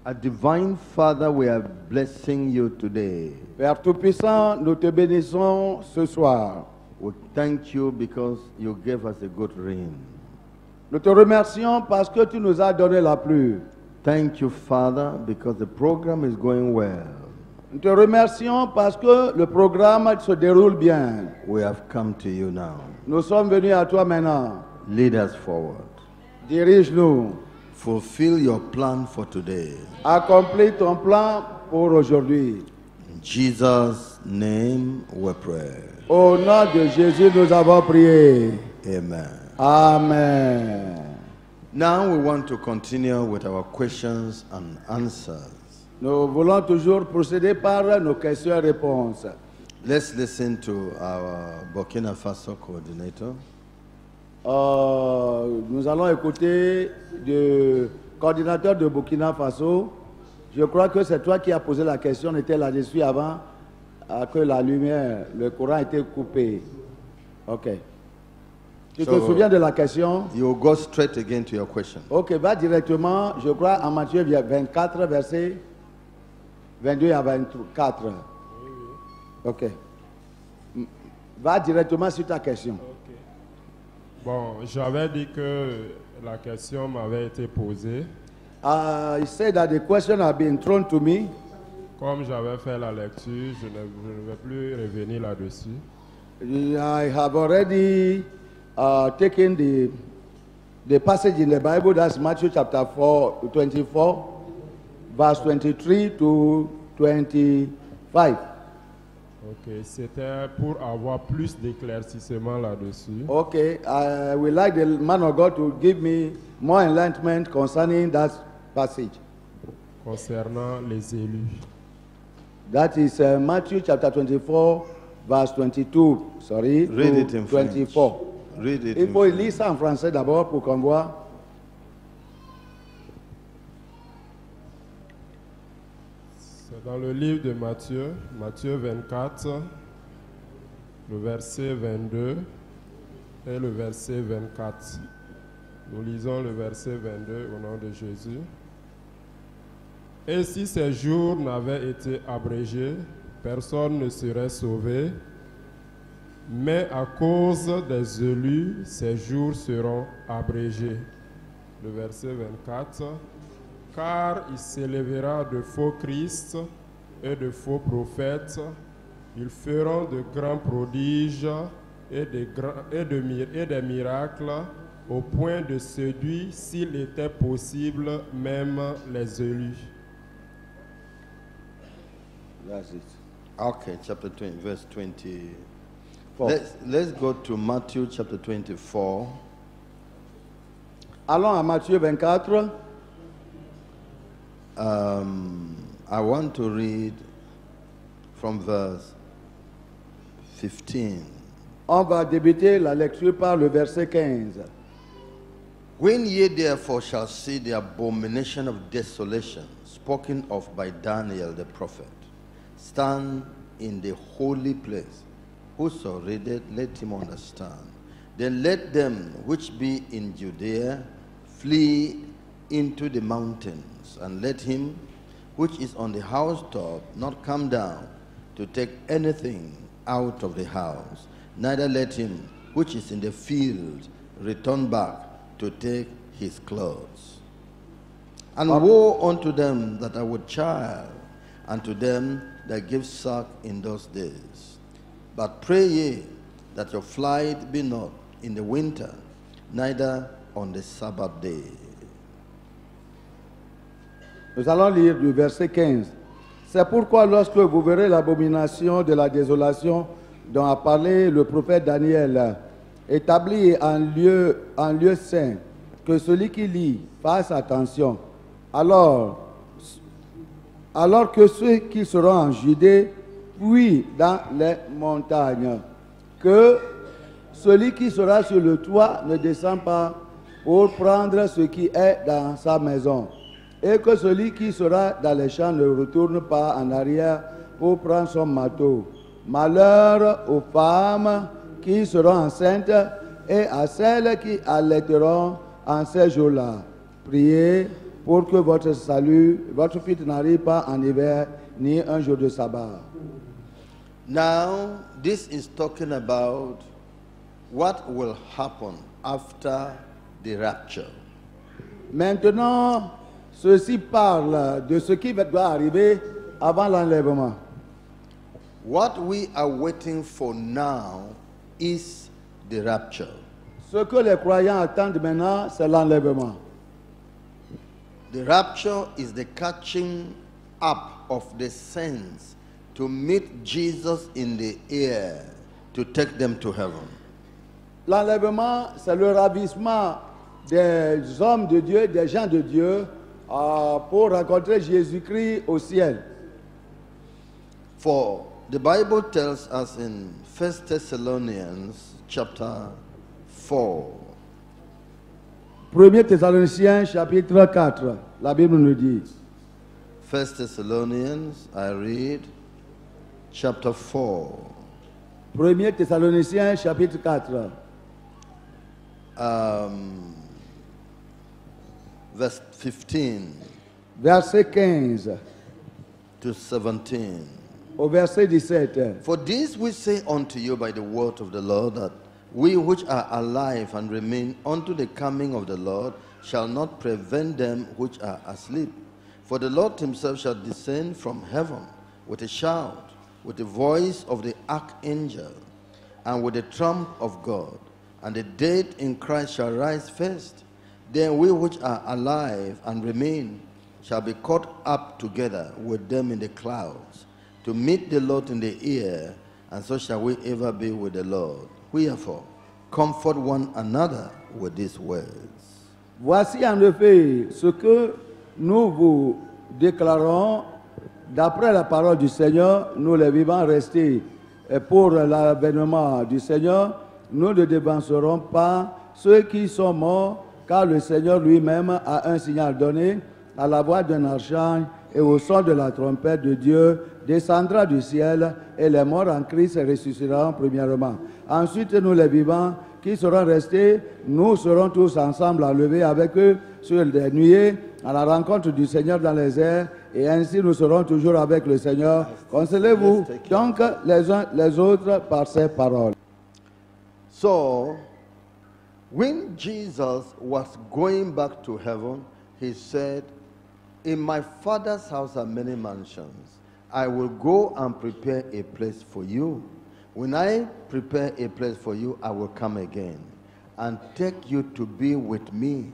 Our divine Father, we are blessing you today. Père Tout-Puissant, nous te bénissons ce soir. We thank you because you gave us a good rain. Nous te remercions parce que tu nous as donné la pluie. Thank you, Father, because the program is going well. Nous te remercions parce que le programme se déroule bien. We have come to you now. Nous sommes venus à toi maintenant. Lead us forward. Dirige-nous. Fulfill your plan for today. Accomplis ton plan pour aujourd'hui. In Jesus' name we pray. Au nom de Jésus, nous avons prié. Amen. Amen. Now we want to continue with our questions and answers. Nous voulons toujours procéder par nos questions et réponses. Let's listen to our Burkina Faso coordinator. Nous allons écouter le coordinateur de Burkina Faso. Je crois que c'est toi qui as posé la question. On était là-dessus avant que la lumière, le courant était coupé. Ok. Tu te souviens de la question? You go straight again to your question. Ok, va directement, je crois, en Matthieu 24, versets 22 à 24. Ok. Va directement sur ta question. Ok. Bon, j'avais dit que la question m'avait été posée. I said that the question had been thrown to me. Comme j'avais fait la lecture, je ne vais plus revenir là-dessus. I have already taken the passage in the Bible, that's Matthew chapter 24, verse 23 to 25. Ok, c'était pour avoir plus d'éclaircissement là-dessus. Okay, I would like the man of God to give me more enlightenment concerning that passage. Concernant les élus. That is Matthew chapter 24, verse 22. Sorry, Read to it in 24. French. Read it Il in faut French. lire ça en français d'abord pour qu'on voit. C'est dans le livre de Matthieu, Matthieu 24, le verset 22 et le verset 24. Nous lisons le verset 22 au nom de Jésus. Et si ces jours n'avaient été abrégés, personne ne serait sauvé, mais à cause des élus, ces jours seront abrégés. Le verset 24. Car il s'élèvera de faux Christ et de faux prophètes. Ils feront de grands prodiges et des miracles au point de séduire, s'il était possible, même les élus. That's it. Okay, chapter 20, verse 24. Let's go to Matthew chapter 24. Allons à Matthieu 24. I want to read from verse 15. On va débuter la lecture par le verset 15. When ye therefore shall see the abomination of desolation spoken of by Daniel the prophet, stand in the holy place. Whoso readeth, let him understand. Then let them which be in Judea flee into the mountains, and let him which is on the housetop not come down to take anything out of the house, neither let him which is in the field return back to take his clothes. And woe unto them that are with child, and to them that give suck in those days. But pray ye that your flight be not in the winter, neither on the Sabbath day. Nous allons lire du verset 15. C'est pourquoi lorsque vous verrez l'abomination de la désolation dont a parlé le prophète Daniel, établi en lieu saint, que celui qui lit fasse attention. Alors que ceux qui seront en Judée fuient dans les montagnes, que celui qui sera sur le toit ne descend pas pour prendre ce qui est dans sa maison, et que celui qui sera dans les champs ne retourne pas en arrière pour prendre son marteau. Malheur aux femmes qui seront enceintes et à celles qui allaiteront en ces jours-là. Priez pour que votre salut, votre fuite n'arrive pas en hiver ni un jour de sabbat. Now, this is talking about what will happen after the rapture. Maintenant, ceci parle de ce qui doit arriver avant l'enlèvement. What we are waiting for now is the rapture. Ce que les croyants attendent maintenant, c'est l'enlèvement. The rapture is the catching up of the saints to meet Jesus in the air to take them to heaven. L'enlèvement, c'est le ravissement des hommes de Dieu, des gens de Dieu, pour rencontrer Jésus-Christ au ciel. For the Bible tells us in 1 Thessalonians chapter 4, 1 Thessaloniciens chapitre 4, la Bible nous dit. 1 Thessalonians, I read, chapter 4, 1 Thessaloniciens chapitre 4, verse 15 verset 15 to 17. au verset 17. For this we say unto you by the word of the Lord, that we which are alive and remain unto the coming of the Lord shall not prevent them which are asleep. For the Lord himself shall descend from heaven with a shout, with the voice of the archangel, and with the trump of God. And the dead in Christ shall rise first. Then we which are alive and remain shall be caught up together with them in the clouds, to meet the Lord in the air, and so shall we ever be with the Lord. Wherefore, comfort one another with these words. Voici en effet ce que nous vous déclarons d'après la parole du Seigneur, nous les vivants restés. Et pour l'avènement du Seigneur, nous ne dévancerons pas ceux qui sont morts, car le Seigneur lui-même a un signal donné, à la voix d'un archange et au son de la trompette de Dieu, descendra du ciel, et les morts en Christ ressusciteront premièrement. Ensuite, nous les vivants qui seront restés, nous serons tous ensemble enlevés avec eux sur les nuées, à la rencontre du Seigneur dans les airs, et ainsi nous serons toujours avec le Seigneur. Consolez-vous donc les uns les autres par ces paroles. So, when Jesus was going back to heaven, he said, in my Father's house are many mansions. I will go and prepare a place for you. When I prepare a place for you, I will come again and take you to be with me,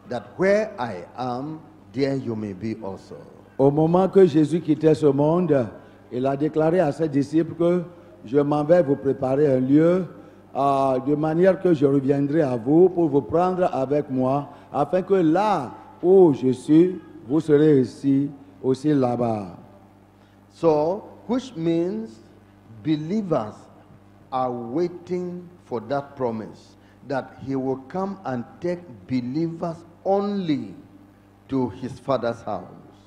that where I am, there you may be also. Au moment que Jésus quittait ce monde, il a déclaré à ses disciples que je m'en vais vous préparer un lieu, de manière que je reviendrai à vous pour vous prendre avec moi, afin que là où je suis, vous serez aussi là-bas. So, which means believers are waiting for that promise, that he will come and take believers only to his Father's house.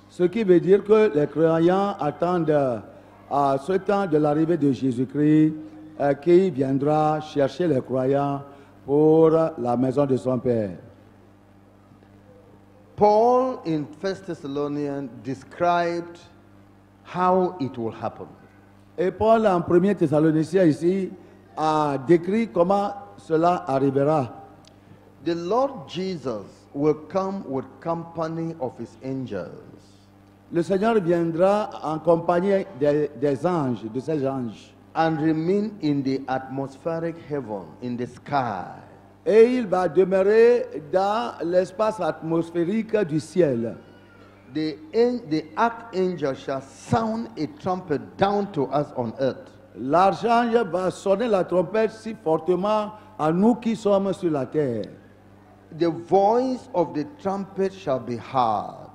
Ce qui veut dire que les croyants attendent à ce temps de l'arrivée de Jésus-Christ, qui viendra chercher les croyants pour la maison de son Père. Paul in 1 Thessalonians described how it will happen. Et Paul en 1 Thessaloniciens ici a décrit comment cela arrivera. The Lord Jesus will come with company of his angels. Le Seigneur viendra en compagnie des anges, de ses anges. And remain in the atmospheric heaven, in the sky. Et il va demeurer dans l'espace atmosphérique du ciel. The archangel shall sound a trumpet down to us on earth. L'archange va sonner la trompette si fortement à nous qui sommes sur la terre. The voice of the trumpet shall be heard.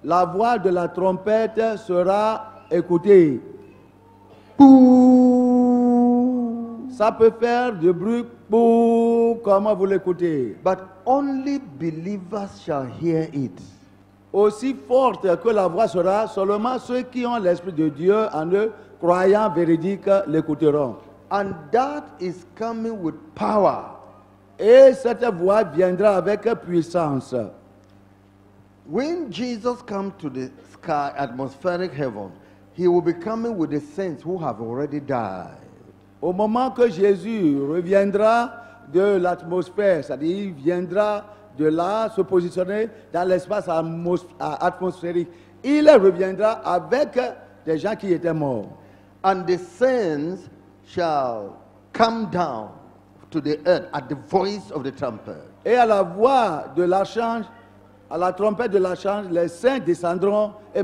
La voix de la trompette sera écoutée. Ça peut faire du bruit comment vous l'écoutez. But only believers shall hear it. Aussi forte que la voix sera, seulement ceux qui ont l'Esprit de Dieu en eux, croyants véridiques, l'écouteront. And that is coming with power. Et cette voix viendra avec puissance. When Jesus comes to the sky, atmospheric heaven, he will be coming with the saints who have already died. Au moment que Jésus reviendra de l'atmosphère, c'est-à-dire il viendra de là se positionner dans l'espace atmosphérique, il reviendra avec des gens qui étaient morts. And the saints shall come down to the earth at the voice of the trumpet. Et à la voix de l'archange, à la trompette de l'archange, les saints descendront et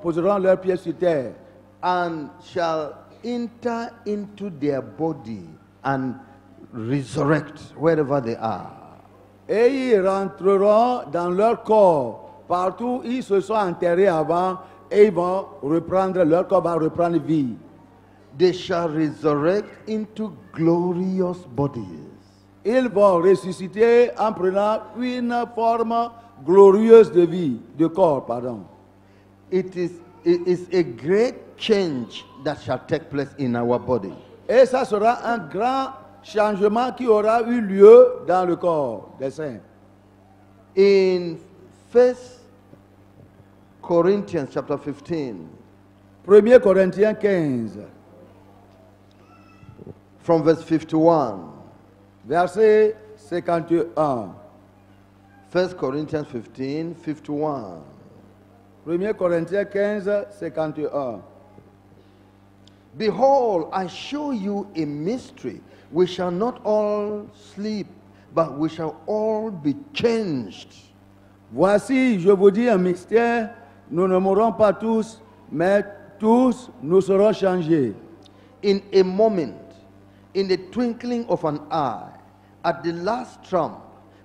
poseront leurs pieds sur terre. And shall enter into their body and resurrect wherever they are. Et ils rentreront dans leur corps, partout où ils se sont enterrés avant, et ils vont reprendre, leur corps va reprendre vie. They shall resurrect into glorious bodies. Ils vont ressusciter en prenant une forme glorieuse de vie, de corps, pardon. It is a great change that shall take place in our body. Et ça sera un grand changement qui aura eu lieu dans le corps des saints. In 1 Corinthians chapter 15, 1 Corinthiens 15, from verse 51. verset 51. 1 Corinthians 15, 51. 1 Corinthiens 15, 51. Behold, I show you a mystery. We shall not all sleep, but we shall all be changed. Voici, je vous dis un mystère, nous ne mourrons pas tous, mais tous nous serons changés. In a moment, in the twinkling of an eye, at the last trump,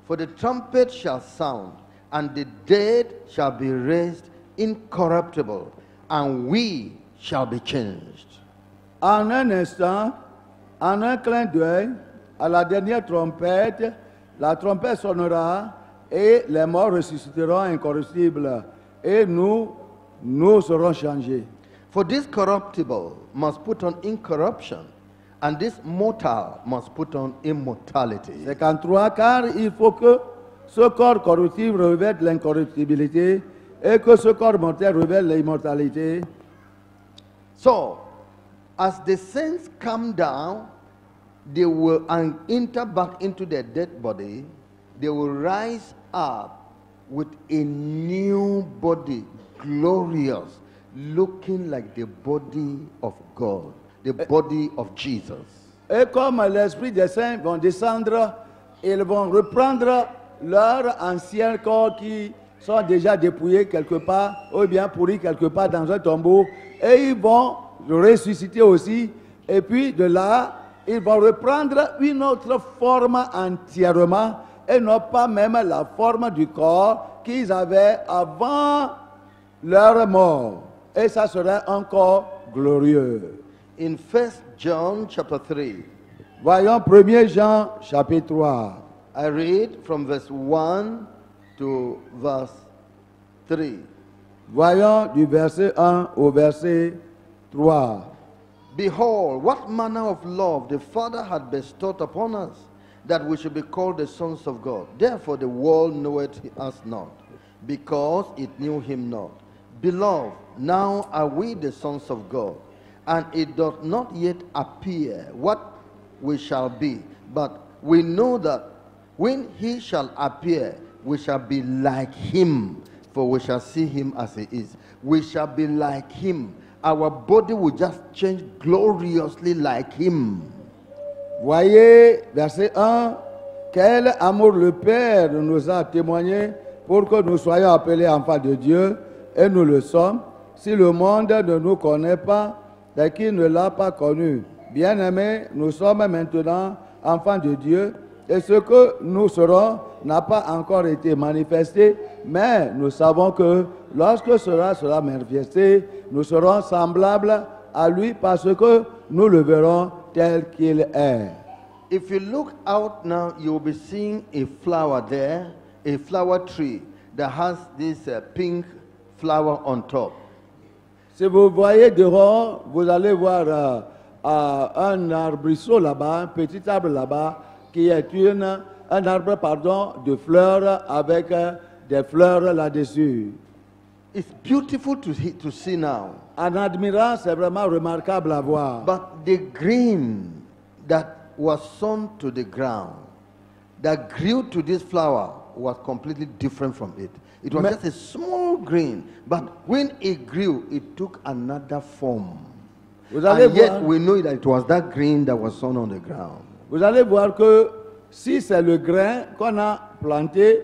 for the trumpet shall sound, and the dead shall be raised incorruptible, and we shall be changed. En un instant, en un clin d'œil, à la dernière trompette, la trompette sonnera et les morts ressusciteront incorruptibles et nous serons changés. For this corruptible must put on incorruption, and this mortal must put on immortality. 53, car il faut que ce corps corruptible revête l'incorruptibilité et que ce corps mortel revête l'immortalité. So, as the saints come down, they will enter back into their dead body. They will rise up with a new body, glorious, looking like the body of God, the body of Jesus. Et comme l'Esprit des saints vont descendre, ils vont reprendre leur ancien corps qui sont déjà dépouillés quelque part, ou bien pourris quelque part dans un tombeau, et ils vont ressusciter aussi, et puis de là, ils vont reprendre une autre forme entièrement, et non pas même la forme du corps qu'ils avaient avant leur mort. Et ça serait encore glorieux. In 1 John chapter 3, Voyons 1 Jean chapitre 3. I read from verse 1 to verse 3. Voyons du verset 1 au verset 3. Behold, what manner of love the Father had bestowed upon us, that we should be called the sons of God. Therefore the world knoweth us not, because it knew him not. Beloved, now are we the sons of God, and it doth not yet appear what we shall be. But we know that when he shall appear, we shall be like him, for we shall see him as he is. We shall be like him. Our body will just change gloriously like him. Voyez, verset 1, quel amour le Père nous a témoigné pour que nous soyons appelés enfants de Dieu, et nous le sommes. Si le monde ne nous connaît pas, c'est qu'il ne l'a pas connu. Bien-aimés, nous sommes maintenant enfants de Dieu, et ce que nous serons n'a pas encore été manifesté, mais nous savons que lorsque cela sera manifesté, nous serons semblables à lui parce que nous le verrons tel qu'il est. If you look out now, you will be seeing a flower there, a flower tree that has this pink flower on top. Si vous voyez dehors, vous allez voir un arbrisseau là-bas, un petit arbre là-bas, qui est un arbre de fleurs avec des fleurs là-dessus. It's beautiful to see now. En admirant, c'est vraiment remarquable à voir. But the green that was sown to the ground, that grew to this flower, was completely different from it. It was just a small green, but when it grew, it took another form. Vous allez And yet voir, we know that it was that green that was sown on the ground. vous allez voir que si c'est le grain qu'on a planté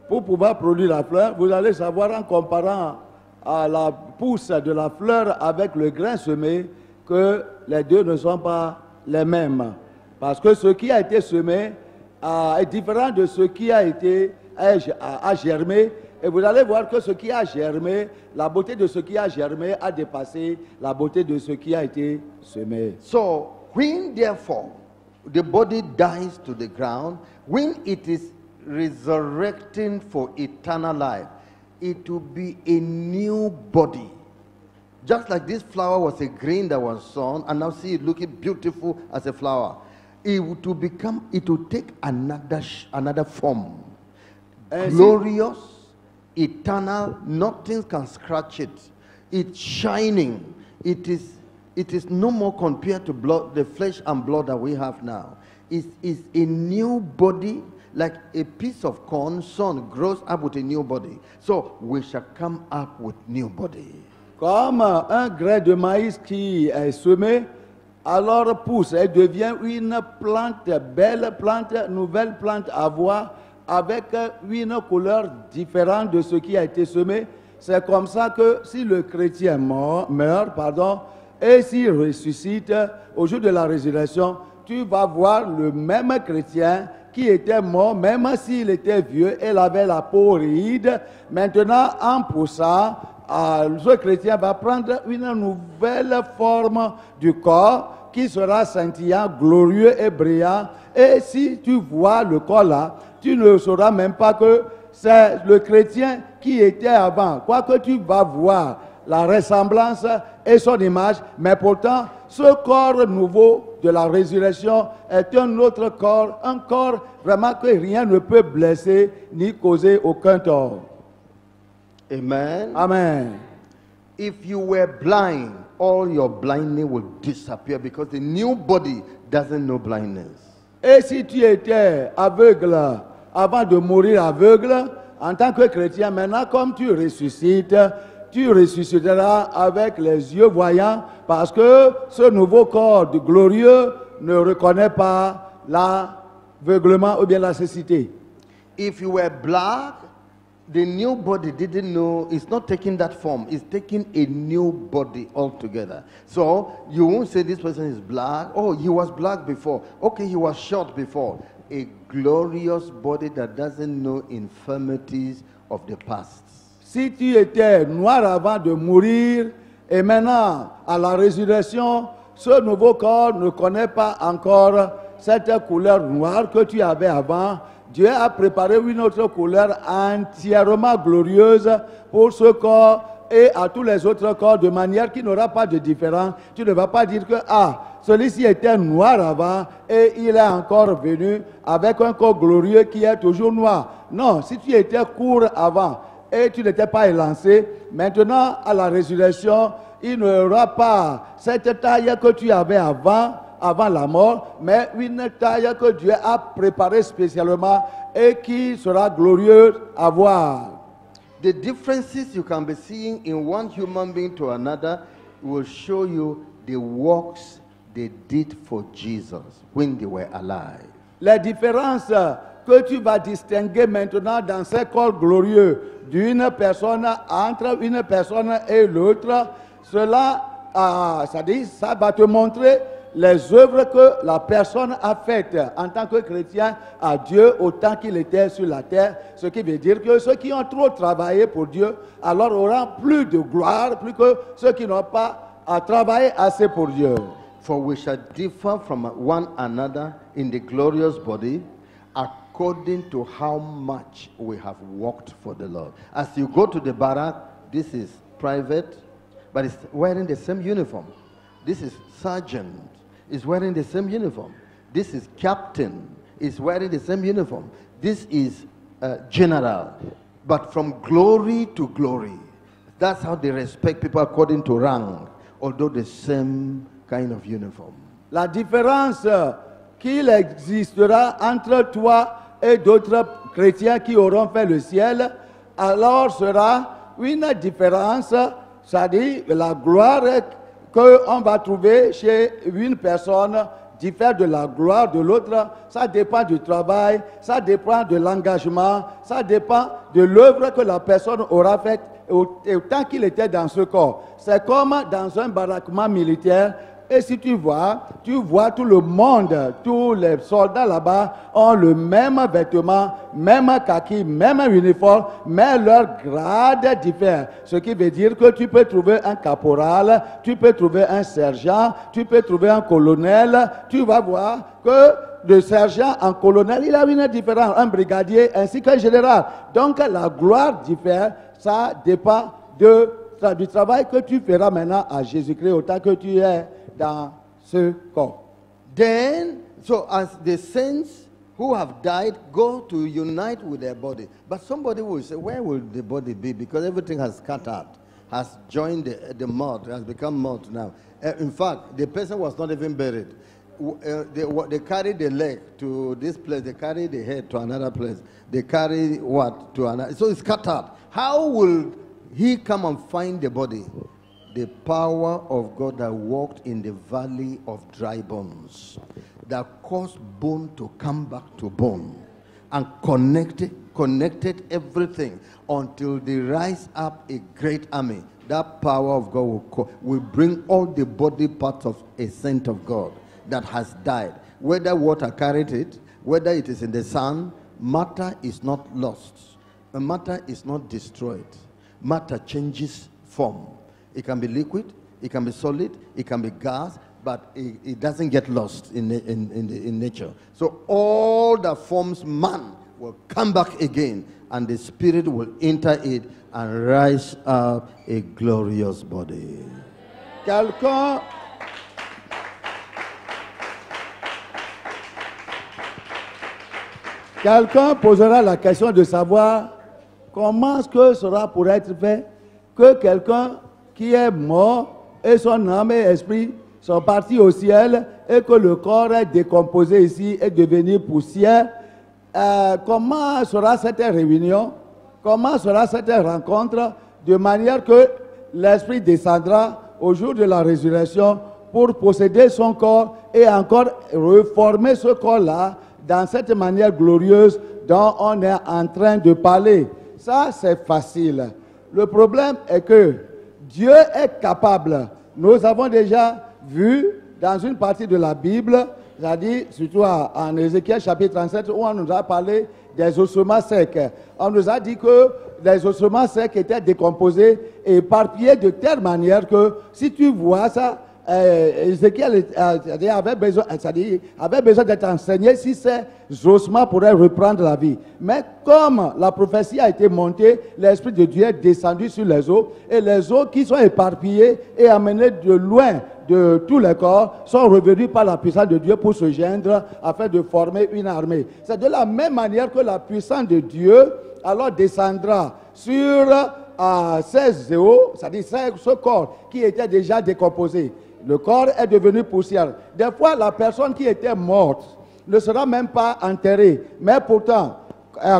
pour pouvoir produire la fleur, vous allez savoir en comparant à la pousse de la fleur avec le grain semé que les deux ne sont pas les mêmes. Parce que ce qui a été semé est différent de ce qui a germé. Et vous allez voir que ce qui a germé, la beauté de ce qui a germé a dépassé la beauté de ce qui a été semé. So, when therefore the body dies to the ground, when it is resurrecting for eternal life, it will be a new body. Just like this flower was a grain that was sown, and now see it looking beautiful as a flower. It will take another form. Glorious, eternal, nothing can scratch it. It's shining. It is no more compared to blood, the flesh and blood that we have now. It's a new body, like a piece of corn sown grows up with a new body. So we shall come up with new body. Comme un grain de maïs qui est semé, alors pousse et devient une plante, belle plante, nouvelle plante à voir, avec une couleur différente de ce qui a été semé. C'est comme ça que si le chrétien meurt, et s'il ressuscite au jour de la résurrection, tu vas voir le même chrétien qui était mort, même s'il était vieux, et il avait la peau ride. Maintenant, en poussant, ce chrétien va prendre une nouvelle forme du corps qui sera scintillant, glorieux et brillant. Et si tu vois le corps là, tu ne sauras même pas que c'est le chrétien qui était avant. Quoique tu vas voir la ressemblance et son image, mais pourtant, ce corps nouveau de la résurrection est un autre corps, un corps vraiment que rien ne peut blesser ni causer aucun tort. Amen. Amen. If you were blind, all your blindness will disappear because the new body doesn't know blindness. Et si tu étais aveugle avant de mourir aveugle, en tant que chrétien, maintenant comme tu ressusciteras avec les yeux voyants parce que ce nouveau corps glorieux ne reconnaît pas l'aveuglement ou bien la cécité. If you were black, the new body didn't know, it's not taking that form, it's taking a new body altogether. So you won't say this person is black. Oh, he was black before. Okay, he was short before. A glorious body that doesn't know infirmities of the past. Si tu étais noir avant de mourir et maintenant à la résurrection, ce nouveau corps ne connaît pas encore cette couleur noire que tu avais avant. Dieu a préparé une autre couleur entièrement glorieuse pour ce corps et à tous les autres corps de manière qu'il n'aura pas de différence. Tu ne vas pas dire que celui-ci était noir avant et il est encore venu avec un corps glorieux qui est toujours noir. Non, si tu étais court avant et tu n'étais pas élancé, maintenant à la résurrection, il n'aura pas cette taille que tu avais avant la mort, mais une taille que Dieu a préparée spécialement et qui sera glorieuse à voir. The differences you can be seeing in one human being to another will show you the works they did for Jesus when they were alive. Les différences que tu vas distinguer maintenant dans ces corps glorieux d'une personne entre une personne et l'autre, cela, ça va te montrer les œuvres que la personne a faites en tant que chrétien à Dieu autant qu'il était sur la terre. Ce qui veut dire que ceux qui ont trop travaillé pour Dieu, alors auront plus de gloire, plus que ceux qui n'ont pas travaillé assez pour Dieu. For we shall differ from one another in the glorious body according to how much we have worked for the Lord. As you go to the barrack, this is private, but it's wearing the same uniform. This is sergeant, is wearing the same uniform. This is captain, is wearing the same uniform. This is general, but from glory to glory. That's how they respect people according to rank, although the same kind of uniform. La différence qu'il existera entre toi et d'autres chrétiens qui auront fait le ciel, alors sera une différence, c'est-à-dire la gloire qu'on va trouver chez une personne diffère de la gloire de l'autre. Ça dépend du travail, ça dépend de l'engagement, ça dépend de l'œuvre que la personne aura faite autant qu'il était dans ce corps. C'est comme dans un baraquement militaire. Et si tu vois tout le monde, tous les soldats là-bas ont le même vêtement, même kaki, même uniforme, mais leur grade diffère. Ce qui veut dire que tu peux trouver un caporal, tu peux trouver un sergent, tu peux trouver un colonel. Tu vas voir que le sergent en colonel, il a une différence, un brigadier ainsi qu'un général. Donc la gloire diffère, ça dépend du travail que tu feras maintenant à Jésus-Christ autant que tu es dans ce corps. Then, so as the saints who have died go to unite with their body, but somebody will say, where will the body be? Because everything has scattered, has joined the mud, has become mud now. In fact, the person was not even buried. They carry the leg to this place, they carry the head to another place, they carry what to another. So it's scattered. How will he come and find the body? The power of God that walked in the valley of dry bones, that caused bone to come back to bone, and connected everything until they rise up a great army. That power of God will bring all the body parts of a saint of God that has died. Whether water carried it, whether it is in the sun, matter is not lost. Matter is not destroyed. Matter changes form. It can be liquid, it can be solid, it can be gas, but it doesn't get lost in nature. So all that forms man will come back again, and the spirit will enter it and rise up a glorious body. Quelqu'un posera la question de savoir comment est-ce que cela pourrait être fait que quelqu'un qui est mort et son âme et esprit sont partis au ciel et que le corps est décomposé ici et devenu poussière. Comment sera cette réunion? Comment sera cette rencontre? De manière que l'esprit descendra au jour de la résurrection pour posséder son corps et encore reformer ce corps-là dans cette manière glorieuse dont on est en train de parler. Ça, c'est facile. Le problème est que Dieu est capable. Nous avons déjà vu dans une partie de la Bible, c'est-à-dire surtout en Ézéchiel chapitre 37, où on nous a parlé des ossements secs. On nous a dit que les ossements secs étaient décomposés et éparpillés de telle manière que si tu vois ça, Ézéchiel avait besoin d'être enseigné si ces ossements pourraient reprendre la vie. Mais comme la prophétie a été montée, l'Esprit de Dieu est descendu sur les eaux, et les eaux qui sont éparpillées et amenées de loin de tous les corps sont revenus par la puissance de Dieu pour se joindre afin de former une armée. C'est de la même manière que la puissance de Dieu alors descendra sur ces eaux, c'est-à-dire ce corps qui était déjà décomposé. Le corps est devenu poussière. Des fois, la personne qui était morte ne sera même pas enterrée. Mais pourtant,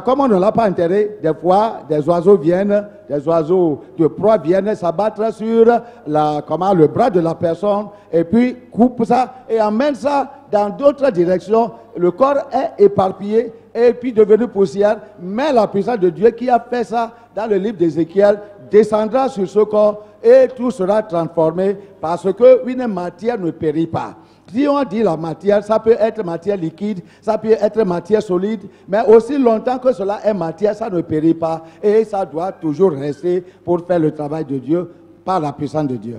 comme on ne l'a pas enterré, des fois, des oiseaux de proie viennent s'abattre sur le bras de la personne et puis coupent ça et amènent ça dans d'autres directions. Le corps est éparpillé et puis devenu poussière. Mais la puissance de Dieu qui a fait ça dans le livre d'Ézéchiel descendra sur ce corps et tout sera transformé parce qu'une matière ne périt pas. Si on dit la matière, ça peut être matière liquide, ça peut être matière solide, mais aussi longtemps que cela est matière, ça ne périt pas et ça doit toujours rester pour faire le travail de Dieu par la puissance de Dieu.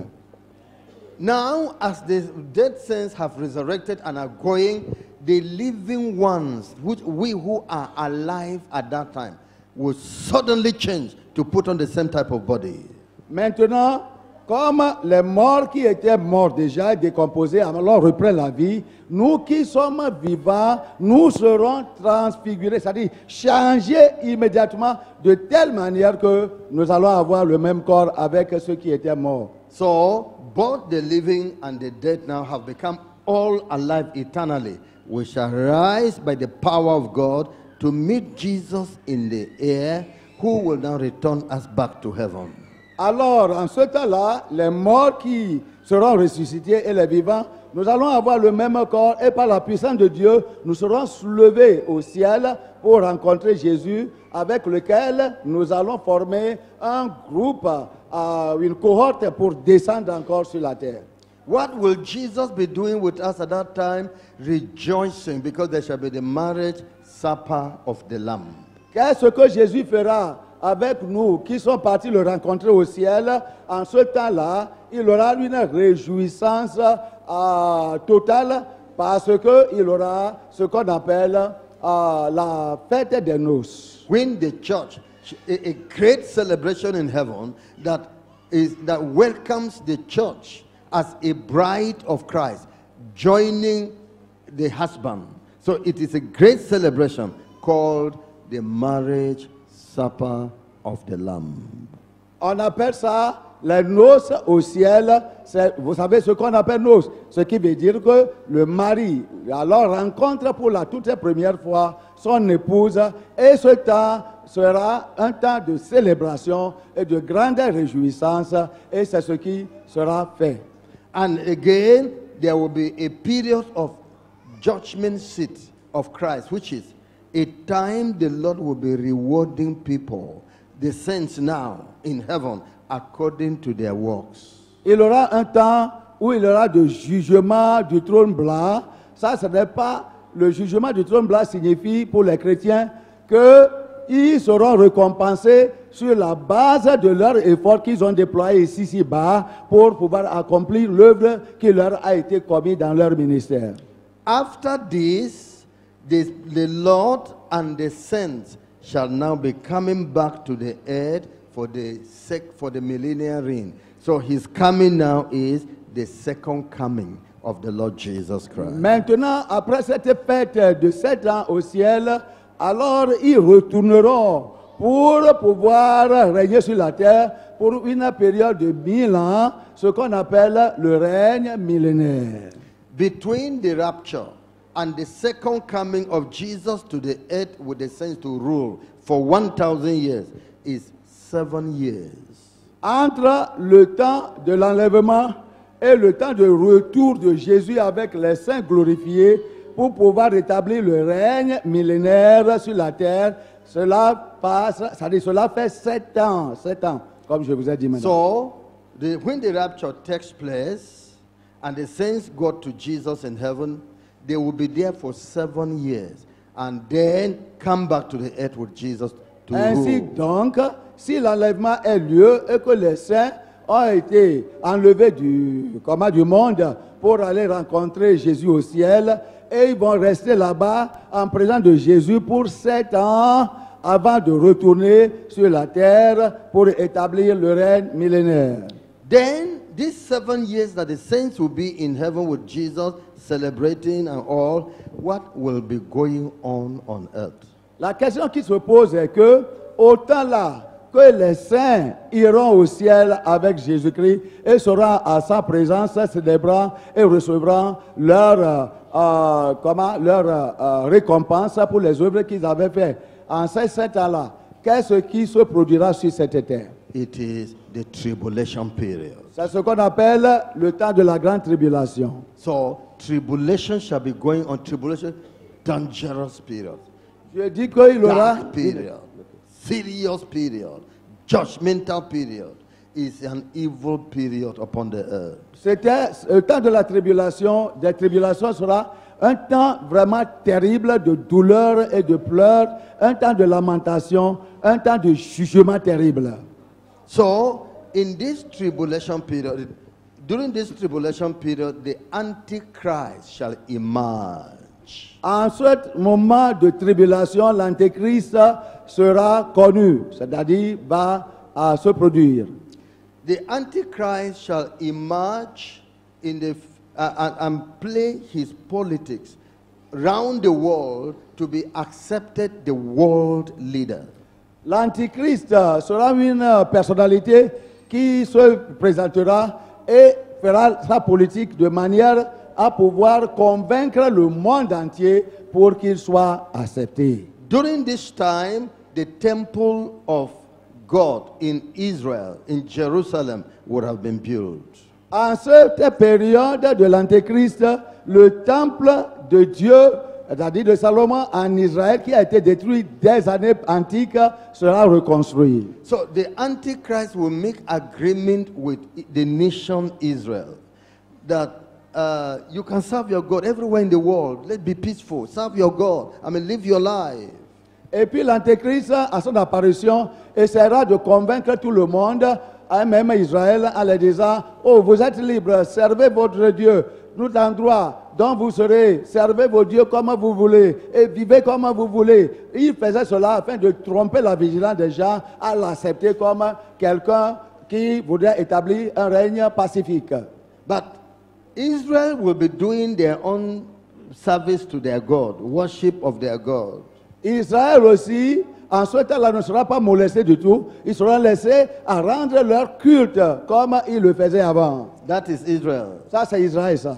Now, as the dead saints have resurrected and are going, the living ones, which we who are alive at that time, will suddenly change to put on the same type of body. Maintenant, comme les morts qui étaient morts déjà, décomposés, alors reprennent la vie, nous qui sommes vivants, nous serons transfigurés, c'est-à-dire changés immédiatement de telle manière que nous allons avoir le même corps avec ceux qui étaient morts. So, both the living and the dead now have become all alive eternally. We shall rise by the power of God to meet Jesus in the air, who will now return us back to heaven. Alors, en ce temps-là, les morts qui seront ressuscités et les vivants, nous allons avoir le même corps et par la puissance de Dieu, nous serons soulevés au ciel pour rencontrer Jésus, avec lequel nous allons former un groupe, une cohorte pour descendre encore sur la terre. What will Jesus be doing with us at that time? Rejoicing, because there shall be the marriage supper of the Lamb. Qu'est-ce que Jésus fera avec nous qui sommes partis le rencontrer au ciel? En ce temps-là, il aura une réjouissance totale parce qu'il aura ce qu'on appelle la fête des noces. When the church, a great celebration in heaven that welcomes the church as a bride of Christ, joining the husband. So it is a great celebration called the marriage supper of the Lamb. On appelle ça les noces au ciel. Vous savez ce qu'on appelle noces, ce qui veut dire que le mari alors rencontre pour la toute première fois son épouse, et ce temps sera un temps de célébration et de grande réjouissance, et c'est ce qui sera fait. And again, there will be a period of judgment seat of Christ, which is a time the Lord will be rewarding people, the saints now in heaven, according to their works. Il y aura un temps où il y aura de jugement du trône blanc. Ça, ce n'est pas le jugement du trône blanc signifie pour les chrétiens qu'ils seront récompensés sur la base de leur effort qu'ils ont déployé ici-bas pour pouvoir accomplir l'œuvre qui leur a été commise dans leur ministère. After this, the Lord and the saints shall now be coming back to the earth for the millennial reign. So his coming now is the second coming of the Lord Jesus Christ. Maintenant, après cette fête de 7 ans au ciel, alors ils retourneront pour pouvoir régner sur la terre pour une période de 1000 ans, ce qu'on appelle le règne millénaire. Between the rapture and the second coming of Jesus to the earth with the saints to rule for 1,000 years is 7 years. Entre le temps de l'enlèvement et le temps de retour de Jésus avec les saints glorifiés pour pouvoir rétablir le règne millénaire sur la terre, cela fait 7 ans, comme je vous ai dit maintenant. So, when the rapture takes place and the saints go to Jesus in heaven, they will be there for 7 years and then come back to the earth with Jesus to Ainsi rule. donc, si l'enlèvement a lieu et que les saints ont été enlevés du monde pour aller rencontrer Jésus au ciel, et ils vont rester là-bas en présence de Jésus pour 7 ans avant de retourner sur la terre pour établir le règne millénaire. Then, these 7 years that the saints will be in heaven with Jesus, celebrating and all, what will be going on earth? La question qui se pose est que, autant là que les saints iront au ciel avec Jésus-Christ et seront à sa présence, célébrant et recevront leur récompense pour les œuvres qu'ils avaient faites en ces 7 ans-là. Qu'est-ce qui se produira sur cette terre? It is the tribulation period. C'est ce qu'on appelle le temps de la grande tribulation. So, tribulation shall be going on. Tribulation, dangerous period. Je dis qu'il y aura Dark period, serious period, judgmental period. Is an evil period upon the earth. C'était le temps de la tribulation. Des tribulations sera un temps vraiment terrible de douleur et de pleurs, un temps de lamentation, un temps de jugement terrible. So, in this tribulation period, during this tribulation period, the Antichrist shall emerge. En ce moment de tribulation, l'Antéchrist sera connu, c'est-à-dire va se produire. The Antichrist shall emerge in the and play his politics round the world to be accepted the world leader. L'Antichrist sera une personnalité qui se présentera et fera sa politique de manière à pouvoir convaincre le monde entier pour qu'il soit accepté. During this time, the temple of God in Israel, in Jerusalem, would have been built. En cette période de l'Antéchrist, le temple de Dieu, c'est-à-dire de Salomon en Israël, qui a été détruit des années antiques, sera reconstruit. So the Antichrist will make agreement with the nation Israel that you can serve your God everywhere in the world. Let's be peaceful. Serve your God. Live your life. Et puis l'Antéchrist, à son apparition, essaiera de convaincre tout le monde, même Israël, en leur disant, oh, vous êtes libres, servez votre Dieu, tout endroit dont vous serez, servez vos dieux comme vous voulez, et vivez comme vous voulez. Il faisait cela afin de tromper la vigilance des gens à l'accepter comme quelqu'un qui voudrait établir un règne pacifique. But Israel will be doing their own service to their God, worship of their God. Israël aussi, en ce temps-là, ne sera pas molesté du tout. Ils seront laissés à rendre leur culte comme ils le faisaient avant. That is Israel. Ça, c'est Israël, ça.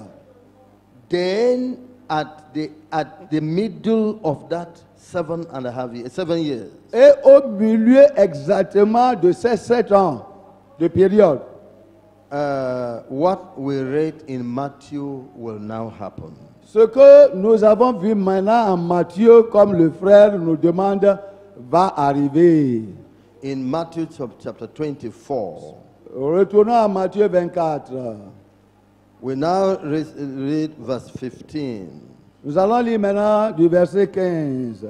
Then, at the middle of that 7 years, Et au milieu exactement de ces 7 ans de période, what we read in Matthew will now happen. ce que nous avons vu maintenant en Matthieu, comme le frère nous demande, va arriver. In Matthew chapter 24, Retournons à Matthieu 24. we now read verse 15. Nous allons lire maintenant du verset 15.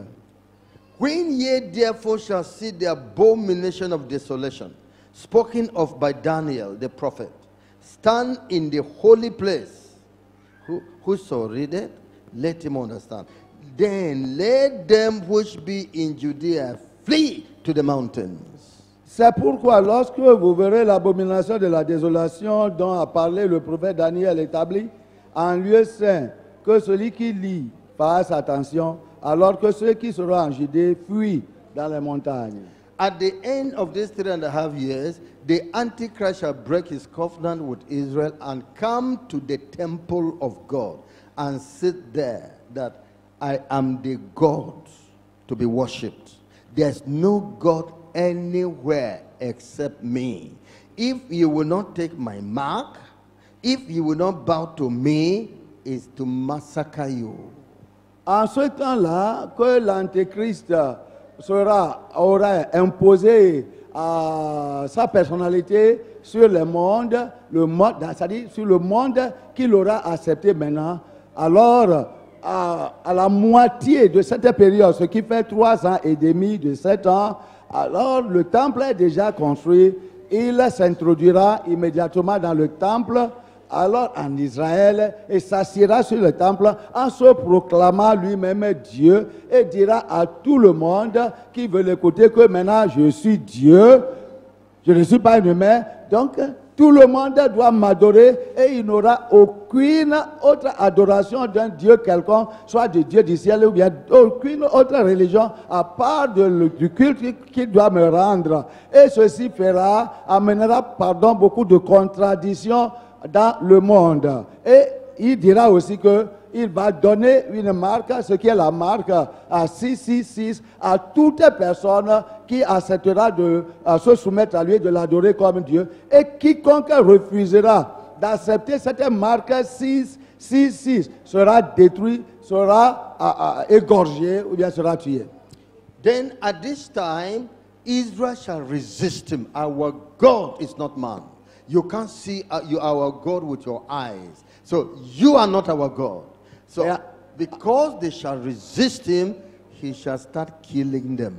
When ye therefore shall see the abomination of desolation, spoken of by Daniel the prophet, stand in the holy place. Whoso readeth, let him understand. Then let them which be in Judea flee to the mountains. C'est pourquoi lorsque vous verrez l'abomination de la désolation dont a parlé le prophète Daniel établi en lieu saint, que celui qui lit fasse attention, alors que ceux qui seront en Judée fuient dans les montagnes. At the end of these 3.5 years, the Antichrist shall break his covenant with Israel and come to the temple of God and sit there, that I am the God to be worshipped. There's no God anywhere except me. If you will not take my mark, if you will not bow to me, is to massacre you. En ce temps-là, que l'Antéchrist aura imposé sa personnalité sur le monde, c'est-à-dire sur le monde qu'il aura accepté maintenant, alors à la moitié de cette période, ce qui fait 3 ans et demi de 7 ans, alors le temple est déjà construit, il s'introduira immédiatement dans le temple, alors en Israël, et s'assiera sur le temple en se proclamant lui-même Dieu et dira à tout le monde qui veut l'écouter que maintenant je suis Dieu, je ne suis pas un humain, donc tout le monde doit m'adorer et il n'aura aucune autre adoration d'un Dieu quelconque, soit du Dieu du ciel ou bien aucune autre religion à part du culte qu'il doit me rendre. Et ceci amènera beaucoup de contradictions dans le monde. Et il dira aussi qu'il va donner une marque, ce qui est la marque à 666, à toute personne qui acceptera de se soumettre à lui, de l'adorer comme Dieu. Et quiconque refusera d'accepter cette marque 666 sera détruit, sera égorgé ou bien sera tué. Then at this time, Israel shall resist him. Our God is not man. You can't see our God with your eyes. So you are not our God. So because they shall resist him, he shall start killing them.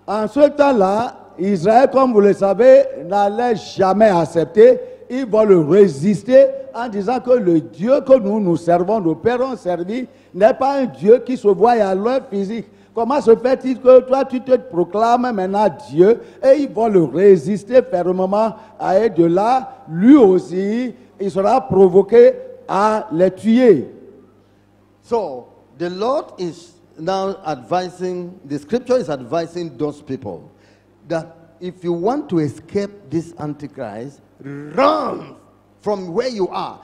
En ce temps-là, Israël, comme vous le savez, n'allait jamais accepter. Ils vont le résister en disant que le Dieu que nous servons, nos pères ont servi, n'est pas un Dieu qui se voit à l'œil physique. comment se fait-il que toi tu te proclames maintenant Dieu et ils vont le résister fermement et de là, lui aussi, il sera provoqué à les tuer. So, the Lord is now advising, the scripture is advising those people that if you want to escape this Antichrist, run from where you are.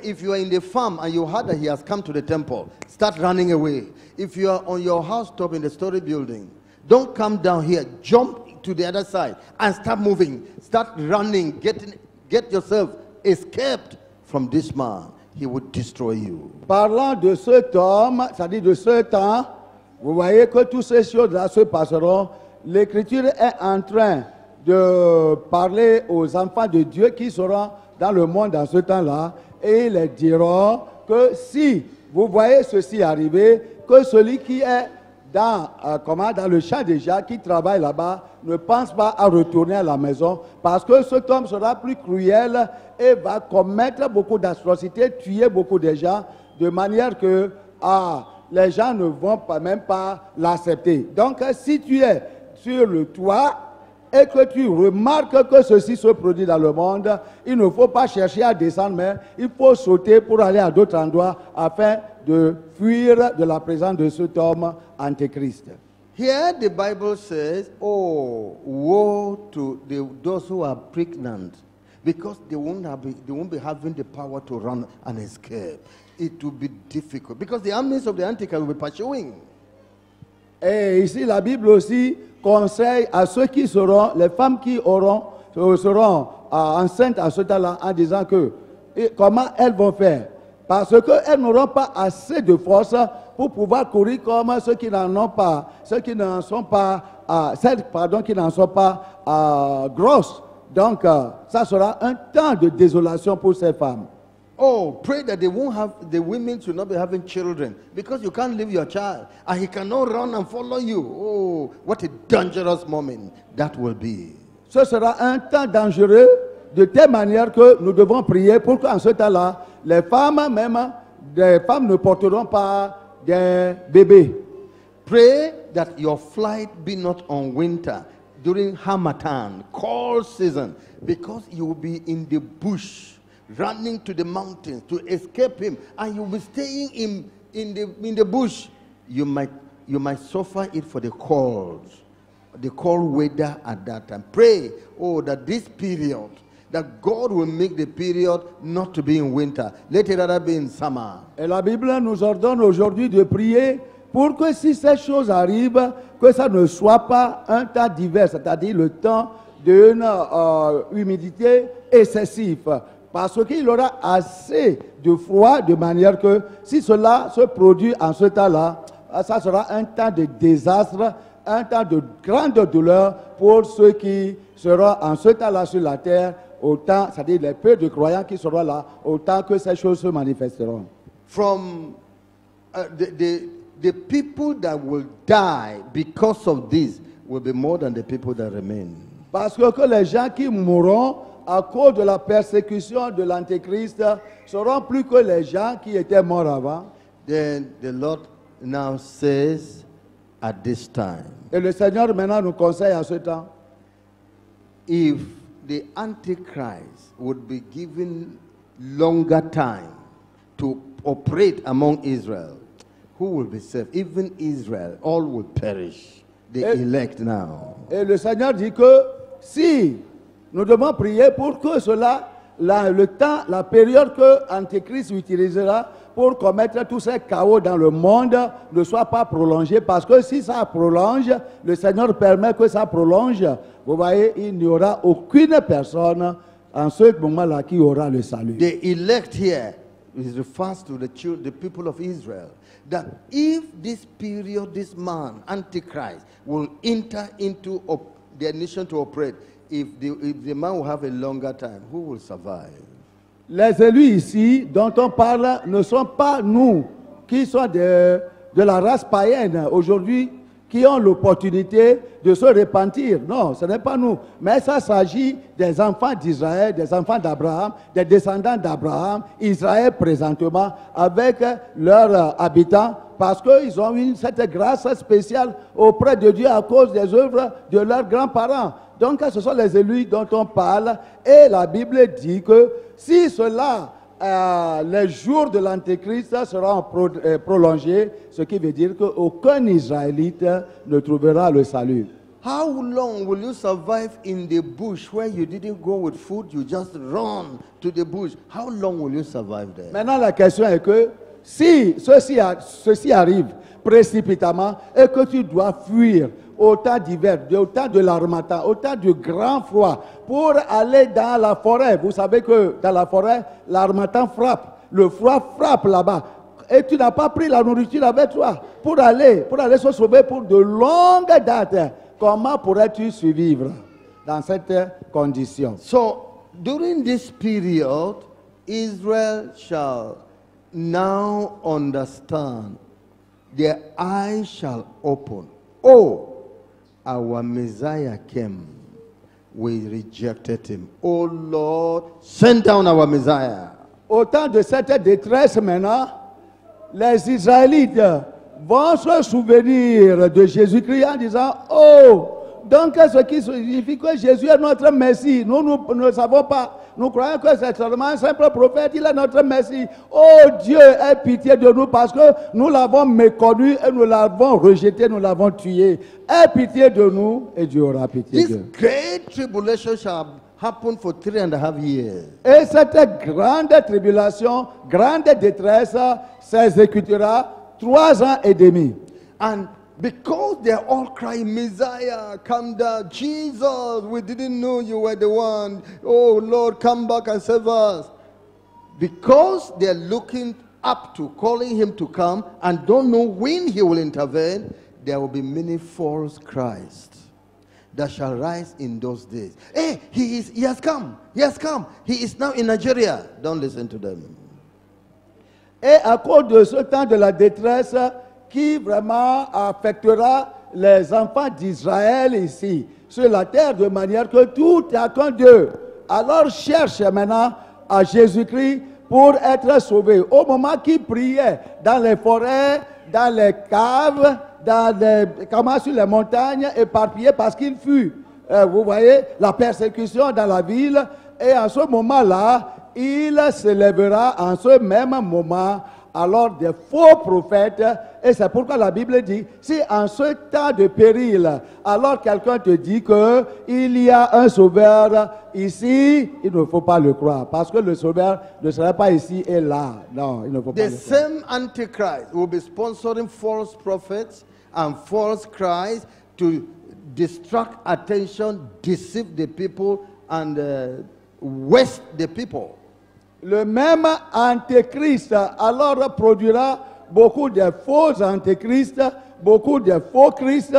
If you are in the farm and you heard that he has come to the temple, start running away. If you are on your housetop in the story building, don't come down here. Jump to the other side and start moving. Start running. Get yourself escaped from this man. He would destroy you. Parlant de cet homme, c'est-à-dire de ce temps, vous voyez que toutes ces choses-là se passeront. L'Écriture est en train de parler aux enfants de Dieu qui seront dans le monde dans ce temps-là et ils leur diront que si vous voyez ceci arriver, que celui qui est dans le champ déjà, qui travaille là-bas, ne pense pas à retourner à la maison parce que cet homme sera plus cruel et va commettre beaucoup d'atrocités, tuer beaucoup de gens, de manière que les gens ne vont même pas l'accepter. Donc si tu es sur le toit et que tu remarques que ceci se produit dans le monde, il ne faut pas chercher à descendre, mais il faut sauter pour aller à d'autres endroits afin de fuir de la présence de cet homme antéchrist. Here the Bible says, oh, woe to those who are pregnant, because they won't be having the power to run and escape. It will be difficult, because the armies of the Antichrist will be pursuing. Et ici, la Bible aussi conseille à ceux qui seront, les femmes qui seront enceintes à ce temps-là, en disant que comment elles vont faire. Parce qu'elles n'auront pas assez de force pour pouvoir courir comme ceux qui n'en ont pas, celles qui n'en sont pas grosses. Donc, ça sera un temps de désolation pour ces femmes. Oh, pray that the women should not be having children, because you can't leave your child and he cannot run and follow you. Oh, what a dangerous moment that will be. Ce sera un temps dangereux de telle manière que nous devons prier pour qu'en ce temps-là, les femmes ne porteront pas des bébés. Pray that your flight be not on winter during Harmattan, cold season, because you will be in the bush, running to the mountains to escape him, and you will be staying in the bush. You might suffer it for the cold weather at that time. Pray, that this period, that God will make the period not to be in winter. Let it rather be in summer. Et la Bible nous ordonne aujourd'hui de prier pour que si ces choses arrivent, que ça ne soit pas un temps d'hiver, c'est-à-dire le temps d'une humidité excessive. Parce qu'il aura assez de froid de manière que si cela se produit en ce temps-là, ça sera un temps de désastre, un temps de grande douleur pour ceux qui seront en ce temps-là sur la terre, autant, c'est-à-dire les peu de croyants qui seront là, autant que ces choses se manifesteront. From the people that will die because of this will be more than the people that remain. Parce que les gens qui mourront à cause de la persécution de l'Antéchrist seront plus que les gens qui étaient morts avant. Then the Lord now says at this time, et le Seigneur maintenant nous conseille à ce temps, if the Antichrist would be given longer time to operate among Israel, who will be saved? Even Israel, all will perish. The elect now. Et le Seigneur dit que si nous devons prier pour que cela, le temps, la période que l'Antéchrist utilisera pour commettre tous ces chaos dans le monde ne soit pas prolongé, parce que si ça prolonge, le Seigneur permet que ça prolonge, vous voyez, il n'y aura aucune personne en ce moment-là qui aura le salut. The elect here refers to the people of Israel. That if this period, this man, Antichrist, will enter into their nation to operate, if the man will have a longer time, who will survive? Les élus ici dont on parle ne sont pas nous qui sommes de la race païenne aujourd'hui, qui ont l'opportunité de se repentir. Non, ce n'est pas nous. Mais ça s'agit des enfants d'Israël, des enfants d'Abraham, des descendants d'Abraham, Israël présentement, avec leurs habitants, parce qu'ils ont eu cette grâce spéciale auprès de Dieu à cause des œuvres de leurs grands-parents. Donc, ce sont les élus dont on parle. Et la Bible dit que si cela, les jours de l'Antéchrist seront prolongés, ce qui veut dire qu'aucun Israélite ne trouvera le salut. How long will you survive in the bush where you didn't go with food, you just run to the bush? How long will you survive there? Maintenant, la question est que si ceci arrive précipitamment et que tu dois fuir au temps d'hiver, au temps de l'harmattan, au temps du grand froid, pour aller dans la forêt. Vous savez que dans la forêt, l'harmattan frappe, le froid frappe là-bas. Et tu n'as pas pris la nourriture avec toi pour aller se sauver pour de longues dates. Comment pourrais-tu survivre dans cette condition? So, during this period, Israel shall now understand, their eyes shall open. Oh, our Messiah came. We rejected him. Oh Lord, send down our Messiah. Au temps de cette détresse maintenant, les Israélites vont se souvenir de Jésus-Christ en disant, oh, donc ce qui signifie que Jésus est notre Messie. Nous ne savons pas. Nous croyons que c'est seulement un simple prophète, il est notre Messie. Oh Dieu, aie pitié de nous parce que nous l'avons méconnu et nous l'avons rejeté, nous l'avons tué. Aie pitié de nous et Dieu aura pitié This de nous. great tribulation shall happen for 3.5 years. Et cette grande tribulation, grande détresse s'exécutera 3 ans et demi. And because they're all crying, Messiah, come down. Jesus, we didn't know you were the one. Oh, Lord, come back and save us. Because they're looking up to calling him to come and don't know when he will intervene, there will be many false Christs that shall rise in those days. Hey, he has come. He has come. He is now in Nigeria. Don't listen to them. Et à cause de ce temps de la détresse qui vraiment affectera les enfants d'Israël ici, sur la terre, de manière que tout est à qu'un Dieu. Alors cherche maintenant à Jésus-Christ pour être sauvé. Au moment qu'il priait dans les forêts, dans les caves, sur les montagnes, éparpillées parce qu'il fut, vous voyez, la persécution dans la ville. Et en ce moment-là, il s'élèvera en ce même moment alors des faux prophètes. Et c'est pourquoi la Bible dit, si en ce temps de péril, alors quelqu'un te dit qu'il y a un sauveur ici, il ne faut pas le croire. Parce que le sauveur ne serait pas ici et là. Non, il ne faut pas le croire. The same Antichrist will be sponsoring false prophets and false Christ to distract attention, deceive the people, and waste the people. Le même antéchrist alors produira beaucoup de faux antéchrists, beaucoup de faux Christ,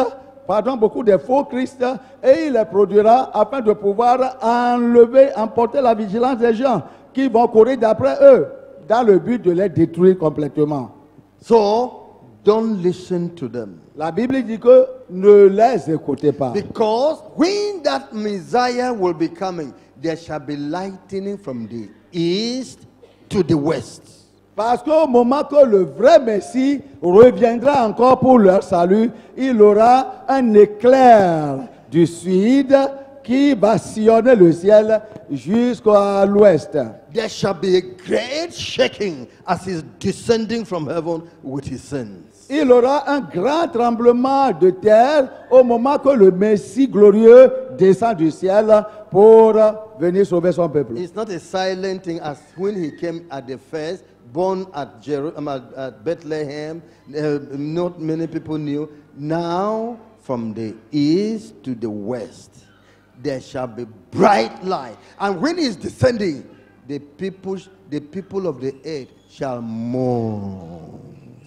et il les produira afin de pouvoir emporter la vigilance des gens qui vont courir d'après eux dans le but de les détruire complètement. So, don't listen to them. La Bible dit que ne les écoutez pas. Because when that Messiah will be coming, there shall be lightning from the east to the west. Parce qu'au moment que le vrai Messie reviendra encore pour leur salut, il aura un éclair du sud qui va sillonner le ciel jusqu'à l'ouest. There shall be a great shaking as he's descending from heaven with his sins. Il aura un grand tremblement de terre au moment que le Messie glorieux descend du ciel pour venir sauver son peuple. It's not a silent thing as when he came at the first, born at Bethlehem. Not many people knew. Now, from the east to the west, there shall be bright light. And when he is descending, the people of the earth shall mourn.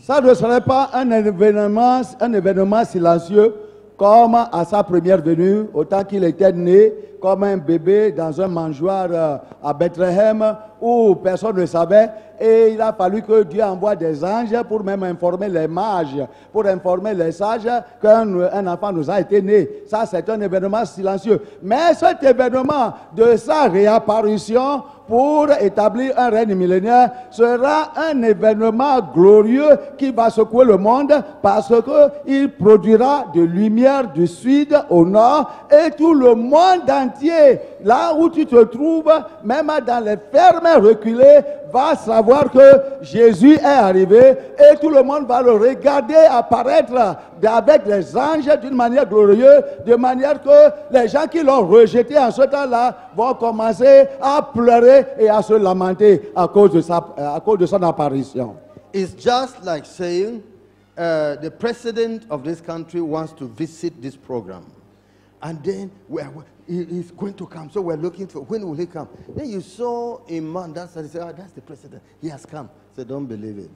Ça ne serait pas un événement silencieux comme à sa première venue, autant qu'il était né comme un bébé dans un mangeoire à Bethléem, où personne ne savait. Et il a fallu que Dieu envoie des anges pour même informer les mages, pour informer les sages qu'un enfant nous a été né. Ça, c'est un événement silencieux. Mais cet événement de sa réapparition pour établir un règne millénaire sera un événement glorieux qui va secouer le monde parce qu'il produira de lumière du sud au nord et tout le monde entier, là où tu te trouves, même dans les fermes reculées, va savoir que Jésus est arrivé et tout le monde va le regarder apparaître avec les anges d'une manière glorieuse, de manière que les gens qui l'ont rejeté en ce temps-là vont commencer à pleurer et à se lamenter à cause de son apparition. It's just like saying the president of this country wants to visit this program. And then he's going to come. So we're looking for, when will he come? Then you saw a man, that's the president. He has come. So don't believe it.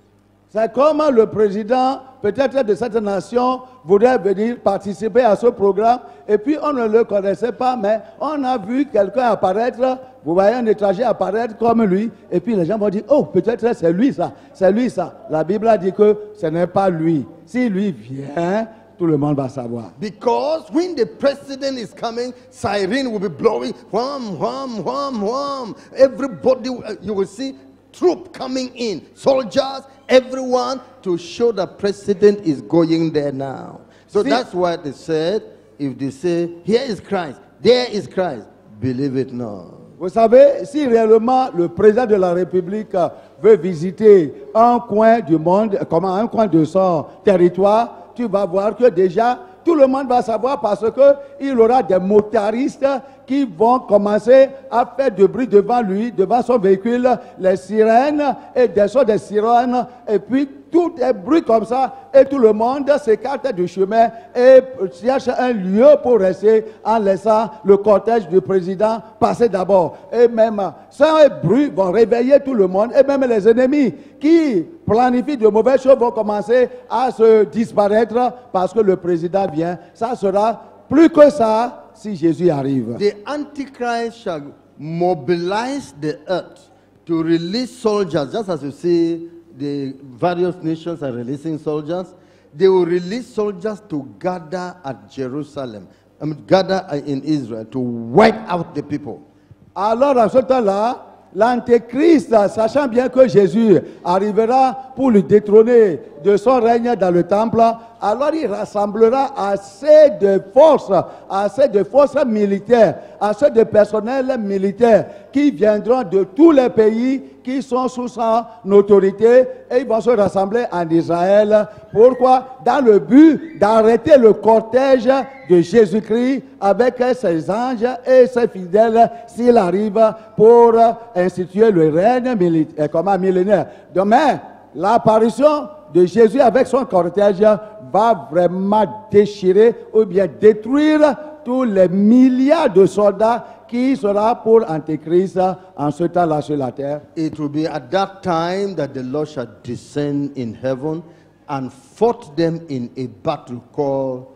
C'est comme le président, peut-être de cette nation, voudrait venir participer à ce programme. Et puis on ne le connaissait pas, mais on a vu quelqu'un apparaître. Vous voyez un étranger apparaître comme lui. Et puis les gens vont dire, oh, peut-être c'est lui ça. C'est lui ça. La Bible a dit que ce n'est pas lui. Si lui vient, tout le monde va savoir. Because when the president is coming, siren will be blowing. Wham, wham, wham, wham. Everybody, you will see troop coming in. Soldiers, everyone, to show the president is going there now. So that's why they said, if they say, here is Christ, there is Christ, believe it not. Vous savez, si réellement le président de la République veut visiter un coin du monde, comme un coin de son territoire, tu vas voir que déjà, tout le monde va savoir parce qu'il aura des motaristes qui vont commencer à faire du bruit devant lui, devant son véhicule, les sirènes et des sons des sirènes, et puis tout est bruit comme ça, et tout le monde s'écarte du chemin et cherche un lieu pour rester en laissant le cortège du président passer d'abord. Et même ces bruits vont réveiller tout le monde, et même les ennemis qui planifient de mauvaises choses vont commencer à se disparaître parce que le président vient. Ça sera plus que ça si Jésus arrive. The Antichrist shall mobilize the earth to release soldiers, just as you see the various nations are releasing soldiers. They will release soldiers to gather at Jerusalem, gather in Israel to wipe out the people. Alors, en ce temps-là, l'Antéchrist, sachant bien que Jésus arrivera pour le détrôner de son règne dans le temple, alors il rassemblera assez de forces militaires, assez de personnel militaire qui viendront de tous les pays qui sont sous son autorité et ils vont se rassembler en Israël. Pourquoi? Dans le but d'arrêter le cortège de Jésus-Christ avec ses anges et ses fidèles s'il arrive pour instituer le règne millénaire. Demain, l'apparition de Jésus avec son cortège va vraiment déchirer ou bien détruire tous les milliards de soldats qui sera pour Antéchrist en ce temps-là sur la terre. It will be at that time that the Lord shall descend in heaven and fought them in a battle called,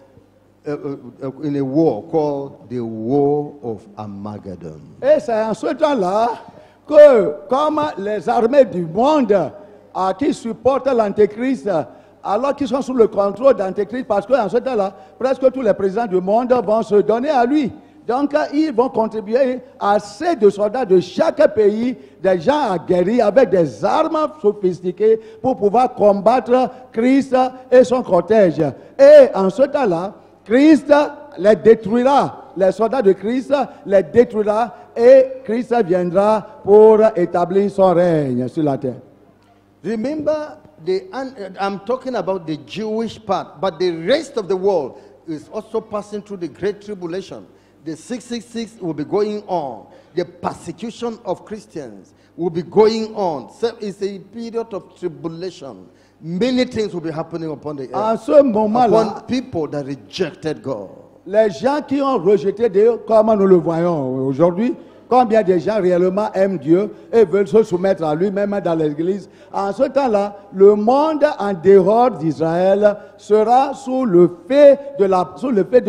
in a war called the War of Armageddon. Et c'est en ce temps-là que, comme les armées du monde qui supportent l'Antéchrist, alors qu'ils sont sous le contrôle d'Antéchrist, parce qu'en ce temps-là, presque tous les présidents du monde vont se donner à lui. Donc, ils vont contribuer assez de soldats de chaque pays, des gens aguerris avec des armes sophistiquées pour pouvoir combattre Christ et son cortège. Et en ce temps-là, Christ les détruira. Les soldats de Christ les détruira et Christ viendra pour établir son règne sur la terre. Remember, I'm talking about the Jewish part, but the rest of the world is also passing through the Great Tribulation. The 666 will be going on. The persecution of Christians will be going on. So it's a period of tribulation. Many things will be happening upon the earth. En ce moment-là, upon people that rejected God. Les gens qui ont rejeté Dieu, comme nous le voyons aujourd'hui, combien de gens réellement aiment Dieu et veulent se soumettre à lui, même dans l'église. En ce temps-là, le monde en dehors d'Israël sera sous le fait de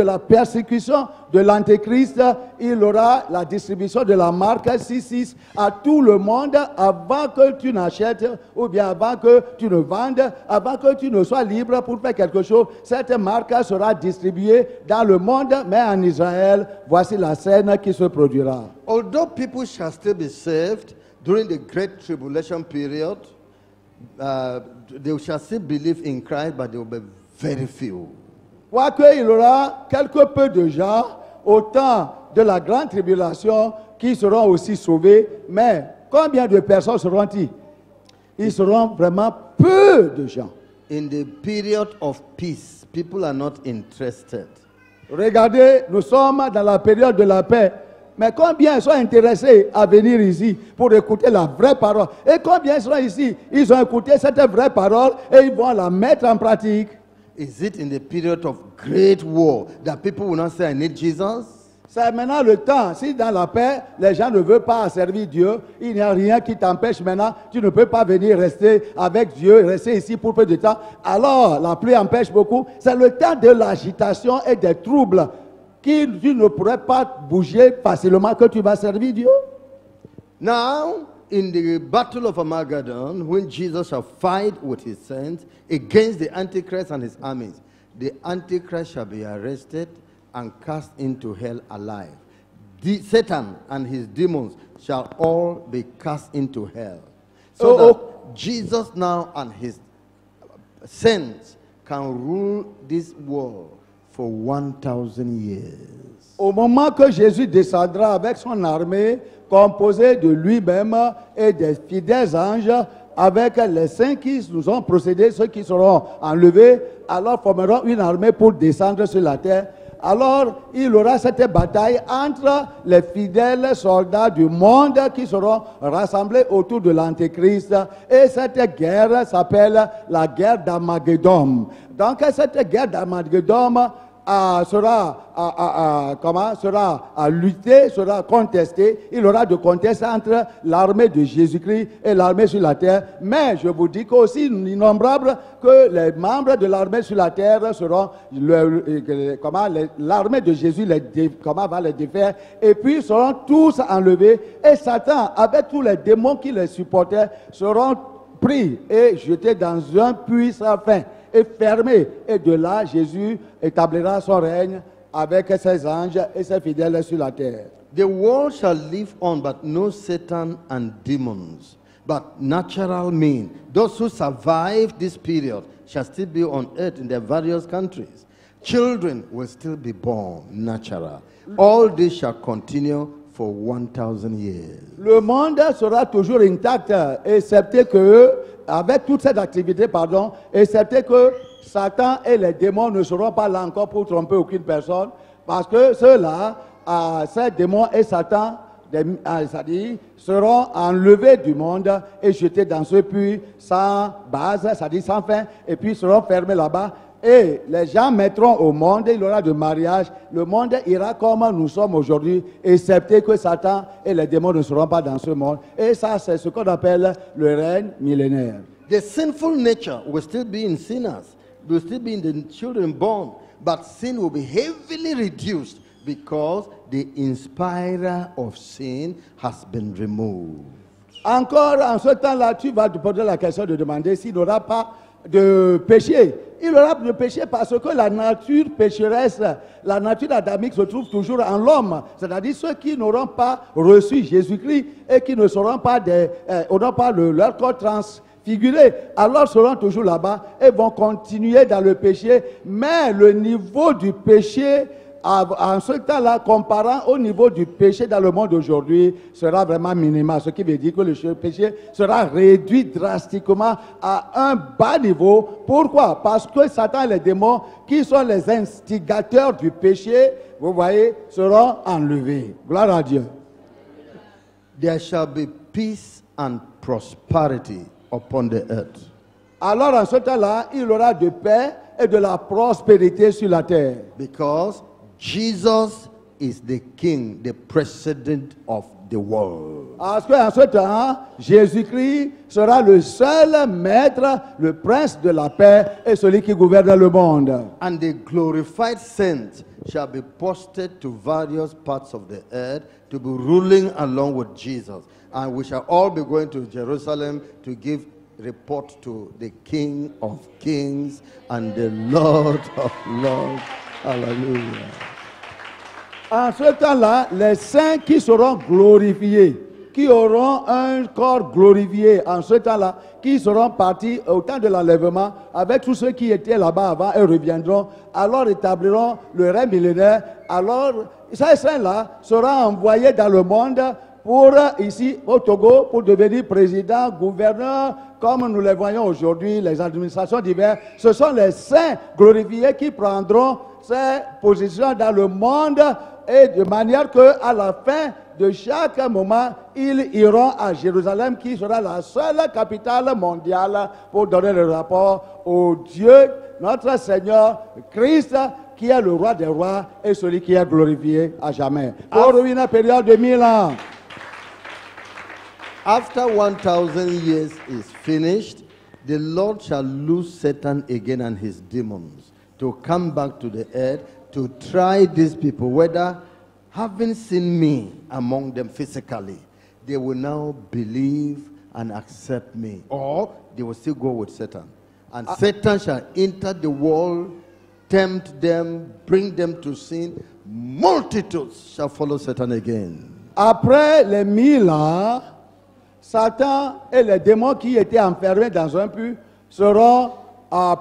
la persécution de l'Antéchrist, il aura la distribution de la marque 66 à tout le monde avant que tu n'achètes ou bien avant que tu ne vendes, avant que tu ne sois libre pour faire quelque chose. Cette marque sera distribuée dans le monde, mais en Israël, voici la scène qui se produira. Although people shall still be saved during the great tribulation period, they shall still believe in Christ, but they will be very few. Quoique il y aura quelque peu de gens au temps de la grande tribulation qui seront aussi sauvés, mais combien de personnes seront-ils? Ils seront vraiment peu de gens. In the period of peace, people are not interested. Regardez, nous sommes dans la période de la paix. Mais combien sont intéressés à venir ici pour écouter la vraie parole? Et combien sont ici? Ils ont écouté cette vraie parole et ils vont la mettre en pratique. Is it in the period of great war that people will not say, I need Jesus? C'est maintenant le temps. Si dans la paix, les gens ne veulent pas servir Dieu, il n'y a rien qui t'empêche maintenant. Tu ne peux pas venir rester avec Dieu, rester ici pour peu de temps. Alors, la pluie empêche beaucoup. C'est le temps de l'agitation et des troubles qui tu ne pourrais pas bouger facilement que tu vas servir Dieu. Now, in the battle of Armageddon, when Jesus shall fight with his saints against the Antichrist and his armies, the Antichrist shall be arrested and cast into hell alive. Satan and his demons shall all be cast into hell. So that Jesus now and his saints can rule this world for 1,000 years. Au moment que Jésus descendra avec son armée, composée de lui-même et des fidèles anges, avec les saints qui nous ont procédé, ceux qui seront enlevés, alors formeront une armée pour descendre sur la terre. Alors, il y aura cette bataille entre les fidèles soldats du monde qui seront rassemblés autour de l'Antéchrist. Et cette guerre s'appelle la guerre d'Armageddon. Donc, cette guerre d'Armageddon sera à lutter, sera contesté. Il y aura de contest entre l'armée de Jésus-Christ et l'armée sur la terre. Mais je vous dis qu'aussi innombrables que les membres de l'armée sur la terre seront l'armée de Jésus va les défaire, et puis seront tous enlevés. Et Satan, avec tous les démons qui les supportaient, seront pris et jetés dans un puits sans fin et fermé. Et de là, Jésus établira son règne avec ses anges et ses fidèles sur la terre. The world shall live on, but no Satan and demons, but natural men. Those who survive this period shall still be on earth in their various countries. Children will still be born natural. All this shall continue for 1,000 years. Le monde sera toujours intact, excepté que, avec toute cette activité, excepté que Satan et les démons ne seront pas là encore pour tromper aucune personne, parce que ceux-là, ces démons et Satan, c'est-à-dire, seront enlevés du monde et jetés dans ce puits sans base, c'est-à-dire sans fin, et puis seront fermés là-bas. Et les gens mettront au monde, il y aura de mariage. Le monde ira comme nous sommes aujourd'hui, excepté que Satan et les démons ne seront pas dans ce monde. Et ça, c'est ce qu'on appelle le règne millénaire. The sinful nature will still be in sinners, will still be in the children born, but sin will be heavily reduced because the inspirer of sin has been removed. Encore en ce temps-là, tu vas te poser la question de demander s'il n'y aura pas de péché. Il y aura de péché parce que la nature pécheresse, la nature adamique se trouve toujours en l'homme. C'est-à-dire ceux qui n'auront pas reçu Jésus-Christ et qui ne seront pas n'auront pas leur corps transfiguré, alors seront toujours là-bas et vont continuer dans le péché. Mais le niveau du péché, en ce temps-là, comparant au niveau du péché dans le monde aujourd'hui, sera vraiment minimal. Ce qui veut dire que le péché sera réduit drastiquement à un bas niveau. Pourquoi? Parce que Satan et les démons, qui sont les instigateurs du péché, vous voyez, seront enlevés. Gloire à Dieu. There shall be peace and prosperity upon the earth. Alors en ce temps-là, il y aura de paix et de la prospérité sur la terre. Because Jesus is the king, the president of the world. Parce qu'en ce temps, Jésus-Christ sera le seul maître, le prince de la paix et celui qui gouverne le monde. And the glorified saints shall be posted to various parts of the earth to be ruling along with Jesus. And we shall all be going to Jerusalem to give report to the King of Kings and the Lord of Lords. Hallelujah. En ce temps-là, les saints qui seront glorifiés, qui auront un corps glorifié en ce temps-là, qui seront partis au temps de l'enlèvement avec tous ceux qui étaient là-bas avant et reviendront, alors établiront le règne millénaire. Alors, ces saints-là seront envoyés dans le monde pour ici au Togo pour devenir président, gouverneur, comme nous les voyons aujourd'hui, les administrations diverses. Ce sont les saints glorifiés qui prendront ces positions dans le monde et de manière qu'à la fin de chaque moment, ils iront à Jérusalem qui sera la seule capitale mondiale pour donner le rapport au Dieu, notre Seigneur Christ, qui est le roi des rois et celui qui est glorifié à jamais. Pour une période de 1000 ans. After 1,000 years is finished, the Lord shall loose Satan again and his demons to come back to the earth to try these people, whether having seen me among them physically, they will now believe and accept me, or they will still go with Satan. And Satan shall enter the world, tempt them, bring them to sin. Multitudes shall follow Satan again. Après les 1000 ans, Satan et les démons qui étaient enfermés dans un puits seront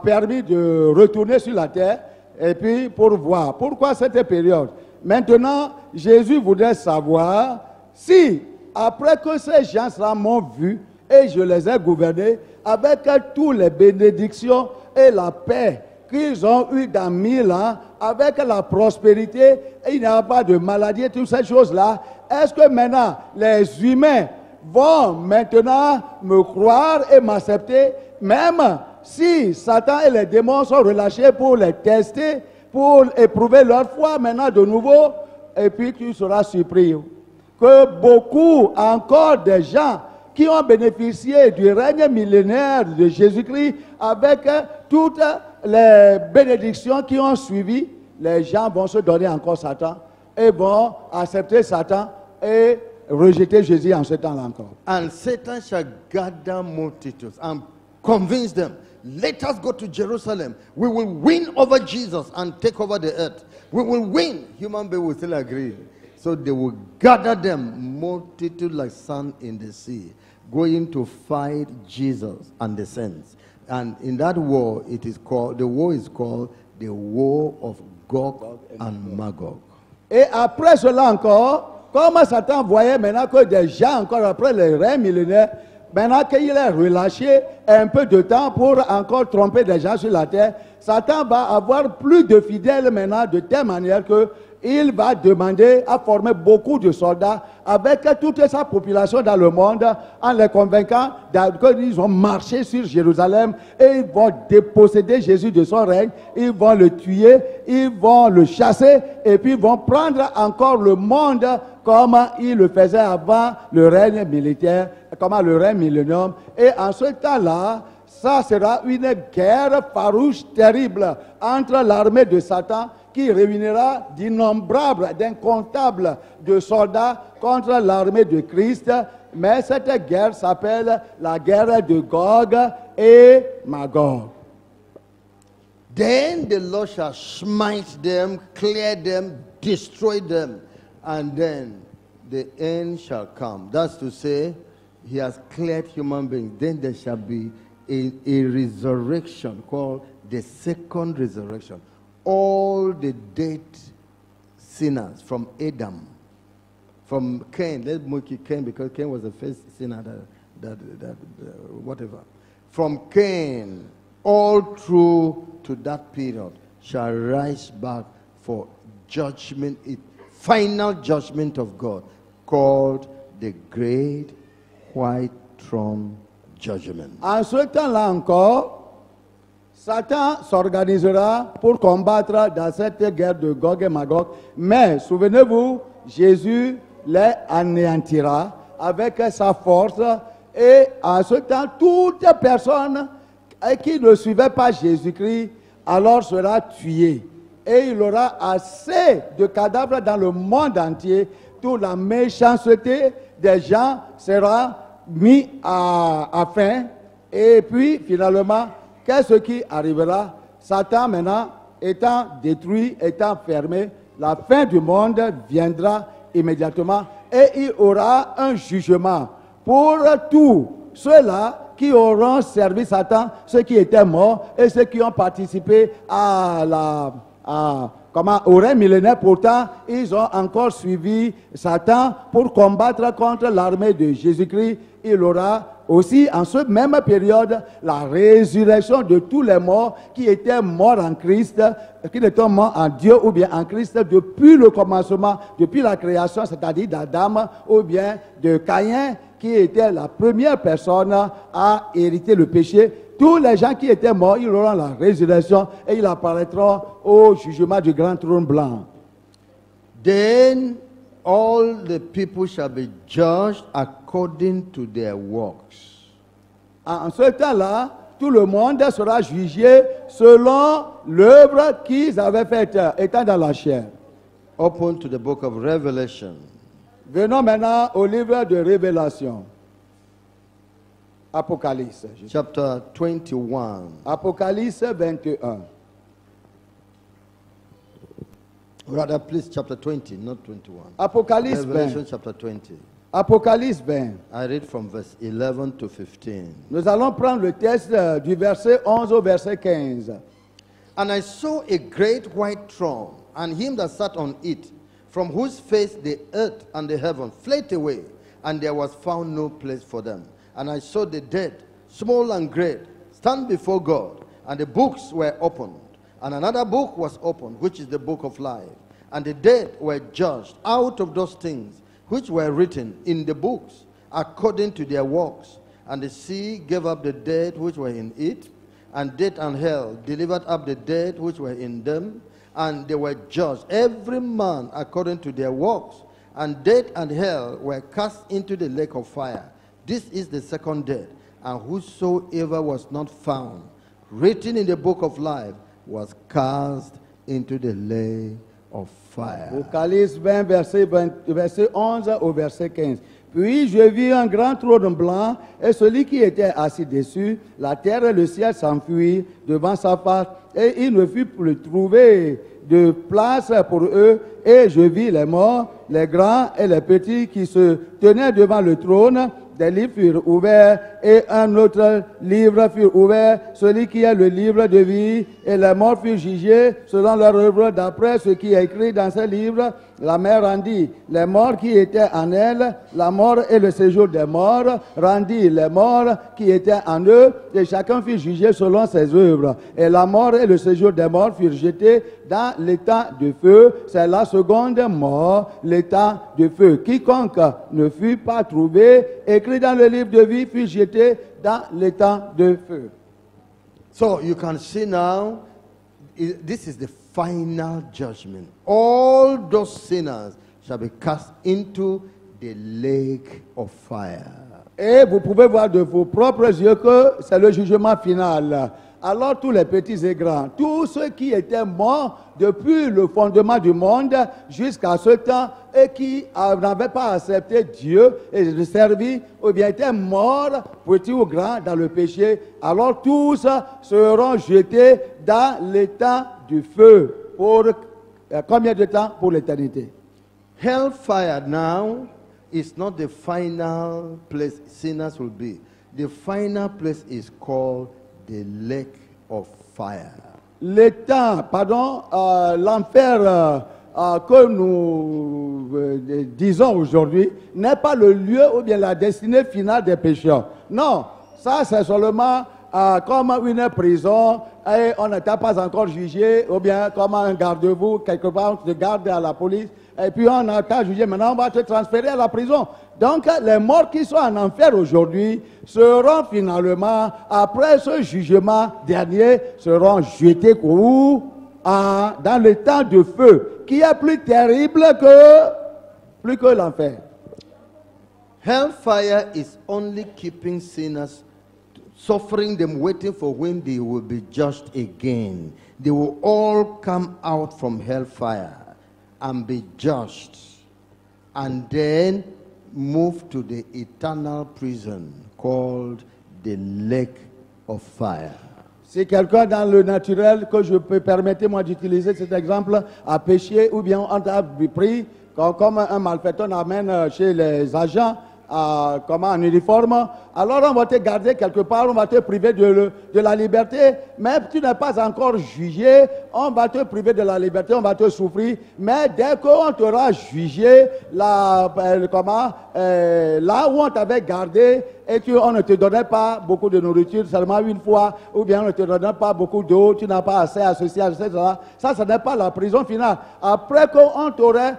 permis de retourner sur la terre et puis pour voir. Pourquoi cette période? Maintenant, Jésus voudrait savoir si, après que ces gens-là m'ont vu et je les ai gouvernés, avec toutes les bénédictions et la paix qu'ils ont eues dans 1000 ans, avec la prospérité, et il n'y a pas de maladie, toutes ces choses-là, est-ce que maintenant les humains vont maintenant me croire et m'accepter, même si Satan et les démons sont relâchés pour les tester, pour éprouver leur foi maintenant de nouveau, et puis tu seras surpris que beaucoup encore de gens qui ont bénéficié du règne millénaire de Jésus-Christ avec toutes les bénédictions qui ont suivi, les gens vont se donner encore Satan et vont accepter Satan et rejeter Jésus en ce temps-là encore. And Satan shall gather multitudes and convince them, let us go to Jerusalem. We will win over Jesus and take over the earth. We will win. Human beings will still agree. So they will gather them, multitude like sand in the sea, going to fight Jesus and the saints. And in that war, it is called, the war is called the war of Gog and Magog. Et après cela encore, comme Satan voyait maintenant que des gens, encore après le règne millénaire, maintenant qu'il est relâché un peu de temps pour encore tromper des gens sur la terre, Satan va avoir plus de fidèles maintenant de telle manière qu'il va demander à former beaucoup de soldats avec toute sa population dans le monde en les convainquant qu'ils vont marcher sur Jérusalem et ils vont déposséder Jésus de son règne, ils vont le tuer, ils vont le chasser et puis ils vont prendre encore le monde comme ils le faisaient avant le règne militaire, comme le règne millénium. Et en ce temps-là, ça sera une guerre farouche, terrible entre l'armée de Satan qui réunira d'innombrables, d'incomptables de soldats contre l'armée de Christ. Mais cette guerre s'appelle la guerre de Gog et Magog. Then the Lord shall smite them, clear them, destroy them, and then the end shall come. That's to say, he has cleared human beings. Then there shall be a resurrection called the second resurrection. All the dead sinners from Adam, from Cain, let's make it Cain because Cain was the first sinner whatever. From Cain, all through to that period, shall rise back for judgment, final judgment of God, called the Great White Throne Judgment. En ce temps-là encore, Satan s'organisera pour combattre dans cette guerre de Gog et Magog. Mais souvenez-vous, Jésus les anéantira avec sa force. Et en ce temps, toute personne qui ne suivait pas Jésus-Christ alors sera tuée. Et il aura assez de cadavres dans le monde entier. Toute la méchanceté des gens sera mise à fin. Et puis, finalement, qu'est-ce qui arrivera? Satan, maintenant, étant détruit, étant fermé, la fin du monde viendra immédiatement. Et il aura un jugement pour tous ceux-là qui auront servi Satan, ceux qui étaient morts et ceux qui ont participé au règne millénaire. Pourtant, ils ont encore suivi Satan pour combattre contre l'armée de Jésus-Christ. Il aura aussi, en cette même période, la résurrection de tous les morts qui étaient morts en Christ, qui étaient morts en Dieu ou bien en Christ depuis le commencement, depuis la création, c'est-à-dire d'Adam ou bien de Caïn, qui était la première personne à hériter le péché. Tous les gens qui étaient morts, ils auront la résurrection et ils apparaîtront au jugement du grand trône blanc. Then all the people shall be judged according to their works. En ce temps-là, tout le monde sera jugé selon l'œuvre qu'ils avaient faite, étant dans la chair. Open to the book of Revelation. Venons maintenant au livre de Révélation. Apocalypse. Chapter 21. Apocalypse 21. Rather, please, chapter 20, not 21. Apocalypse Revelation 20. chapter 20. Apocalypse 20. I read from verse 11 to 15. Nous allons prendre le texte du verset 11 au verset 15. And I saw a great white throne, and him that sat on it, from whose face the earth and the heaven fled away, and there was found no place for them. And I saw the dead, small and great, stand before God, and the books were opened. And another book was opened, which is the book of life. And the dead were judged out of those things which were written in the books, according to their works. And the sea gave up the dead which were in it, and death and hell delivered up the dead which were in them, and they were judged, every man according to their works. And death and hell were cast into the lake of fire. This is the second death. And whosoever was not found written in the book of life was cast into the lake of fire. Apocalypse 20, verset 11 au verset 15. Puis je vis un grand trône blanc, et celui qui était assis dessus, la terre et le ciel s'enfuirent devant sa face, et il ne fut plus trouvé de place pour eux. Et je vis les morts, les grands et les petits qui se tenaient devant le trône. Des livres furent ouverts, et un autre livre fut ouvert, celui qui est le livre de vie, et les morts furent jugés selon leur œuvre d'après ce qui est écrit dans ce livre. La mer rendit les morts qui étaient en elle, la mort et le séjour des morts rendit les morts qui étaient en eux, et chacun fut jugé selon ses œuvres. Et la mort et le séjour des morts furent jetés dans l'étang de feu. C'est la seconde mort, l'étang de feu. Quiconque ne fut pas trouvé écrit dans le livre de vie fut jeté dans l'étang de feu. So you can see now, this is the final judgment. All those sinners shall be cast into the lake of fire. Et vous pouvez voir de vos propres yeux que c'est le jugement final. Alors tous les petits et grands, tous ceux qui étaient morts depuis le fondement du monde jusqu'à ce temps et qui n'avaient pas accepté Dieu et servi, ou bien étaient morts, petits ou grands, dans le péché, alors tous seront jetés dans l'étang du feu. Pour combien de temps? Pour l'éternité. Hellfire now is not the final place sinners will be. The final place is called the lake of fire. L'étang, l'enfer que nous disons aujourd'hui n'est pas le lieu ou bien la destinée finale des pécheurs. Non, ça c'est seulement comme une prison et on n'était pas encore jugé, ou bien comme un garde-vous, quelque part on te garde à la police et puis on a été jugé, maintenant on va te transférer à la prison. Donc les morts qui sont en enfer aujourd'hui seront finalement, après ce jugement dernier, seront jetés où? Dans le temps de feu, qui est plus terrible que plus que l'enfer. Hellfire is only keeping sinners, suffering them, waiting for when they will be judged again. They will all come out from hellfire and be judged, and then move to the eternal prison called the lake of fire. Si quelqu'un dans le naturel, que je peux permettez-moi d'utiliser cet exemple, a péché ou bien on a pris, comme un malfaiteur amène chez les agents, comment en uniforme, alors on va te garder quelque part, on va te priver de la liberté, même tu n'es pas encore jugé, on va te priver de la liberté, on va te souffrir, mais dès qu'on t'aura jugé, là où on t'avait gardé, et on ne te donnait pas beaucoup de nourriture seulement une fois, ou bien on ne te donnait pas beaucoup d'eau, tu n'as pas assez à ceci, etc. Ça, ce n'est pas la prison finale. Après qu'on t'aurait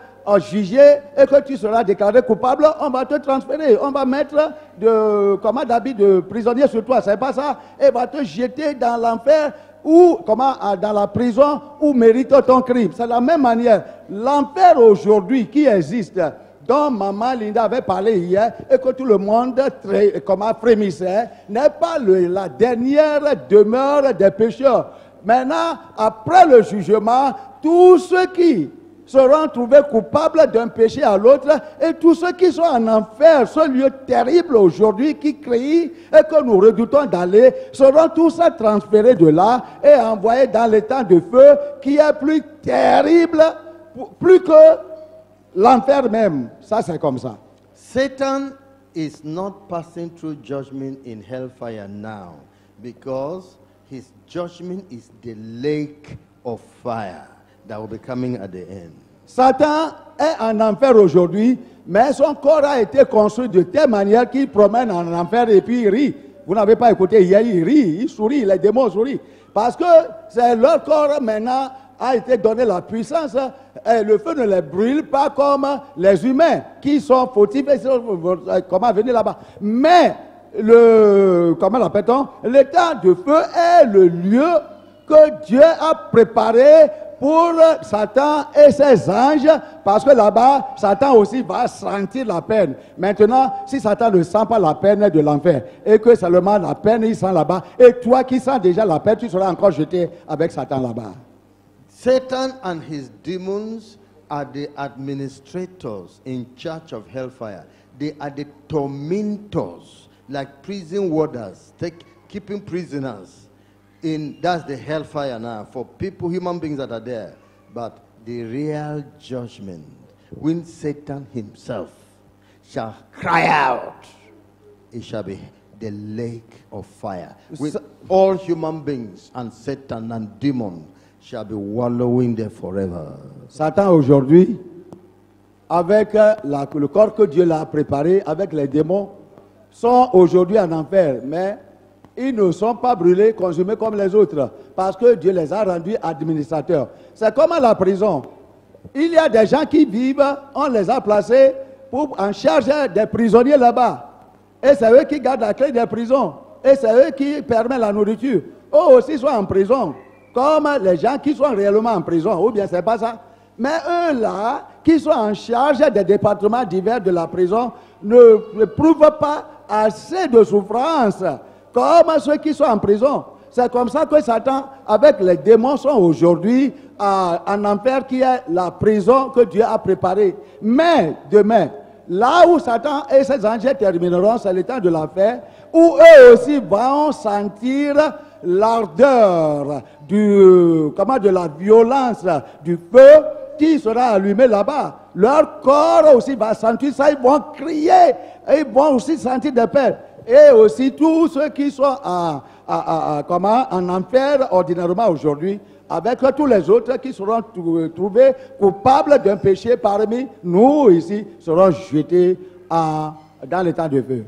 jugé et que tu seras déclaré coupable, on va te transférer, on va mettre d'habit de prisonnier sur toi, c'est pas ça, et va te jeter dans l'enfer ou dans la prison où mérite ton crime. C'est la même manière. L'enfer aujourd'hui qui existe, dont maman Linda avait parlé hier et que tout le monde frémissait, n'est pas la dernière demeure des pécheurs. Maintenant, après le jugement, tous ceux qui seront trouvés coupables d'un péché à l'autre, et tous ceux qui sont en enfer, ce lieu terrible aujourd'hui qui crie et que nous redoutons d'aller, seront tous transférés de là et envoyés dans les temps de feu qui est plus terrible, plus que l'enfer même. Ça, c'est comme ça. Satan is not passing through judgment in hellfire now because his judgment is the lake of fire that will be coming at the end. Satan est en enfer aujourd'hui, mais son corps a été construit de telle manière qu'il promène en enfer et puis il rit. Vous n'avez pas écouté hier, il rit, il sourit, les démons sourient. Parce que c'est leur corps maintenant a été donné la puissance et le feu ne les brûle pas comme les humains qui sont fautifs et comment venir là-bas. Mais comment l'appelle-t-on? L'état de feu est le lieu que Dieu a préparé pour Satan et ses anges, parce que là-bas, Satan aussi va sentir la peine. Maintenant, si Satan ne sent pas la peine de l'enfer, et que seulement la peine, il sent là-bas, et toi qui sens déjà la peine, tu seras encore jeté avec Satan là-bas. Satan and his demons are the administrators in charge of hellfire. They are the tormentors, like prison warders, keeping prisoners. That's the hellfire now for people, human beings that are there. But the real judgment, when Satan himself shall cry out, it shall be the lake of fire. With all human beings and Satan and demons shall be wallowing there forever. Satan aujourd'hui, avec le corps que Dieu l'a préparé, avec les démons, sont aujourd'hui en enfer, mais ils ne sont pas brûlés, consumés comme les autres, parce que Dieu les a rendus administrateurs. C'est comme à la prison. Il y a des gens qui vivent, on les a placés en charge des prisonniers là-bas. Et c'est eux qui gardent la clé des prisons. Et c'est eux qui permettent la nourriture. Eux aussi sont en prison, comme les gens qui sont réellement en prison. Ou bien c'est pas ça. Mais eux là, qui sont en charge des départements divers de la prison, ne prouvent pas assez de souffrance comme ceux qui sont en prison. C'est comme ça que Satan, avec les démons, sont aujourd'hui en enfer, qui est la prison que Dieu a préparée. Mais demain, là où Satan et ses anges termineront, c'est le temps de l'enfer, où eux aussi vont sentir l'ardeur de la violence du feu qui sera allumé là-bas. Leur corps aussi va sentir ça, ils vont crier, et ils vont aussi sentir des peines. Et aussi tous ceux qui sont en enfer ordinairement aujourd'hui, avec tous les autres qui seront trouvés coupables d'un péché parmi nous ici, seront jetés dans le temps de feu.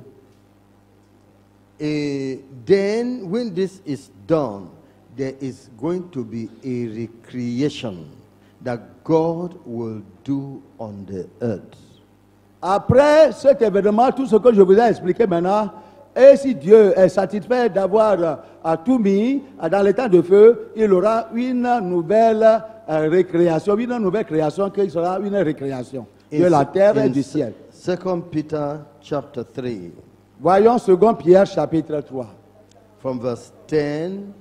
And then when this is done, there is going to be a recreation that God will do on the earth. Après cet événement, tout ce que je vous ai expliqué maintenant, et si Dieu est satisfait d'avoir tout mis dans le temps de feu, il aura une nouvelle récréation, une nouvelle création qui sera une récréation. de la terre et du ciel. 2 Peter chapter 3, Voyons 2 Pierre chapitre 3. from verse 10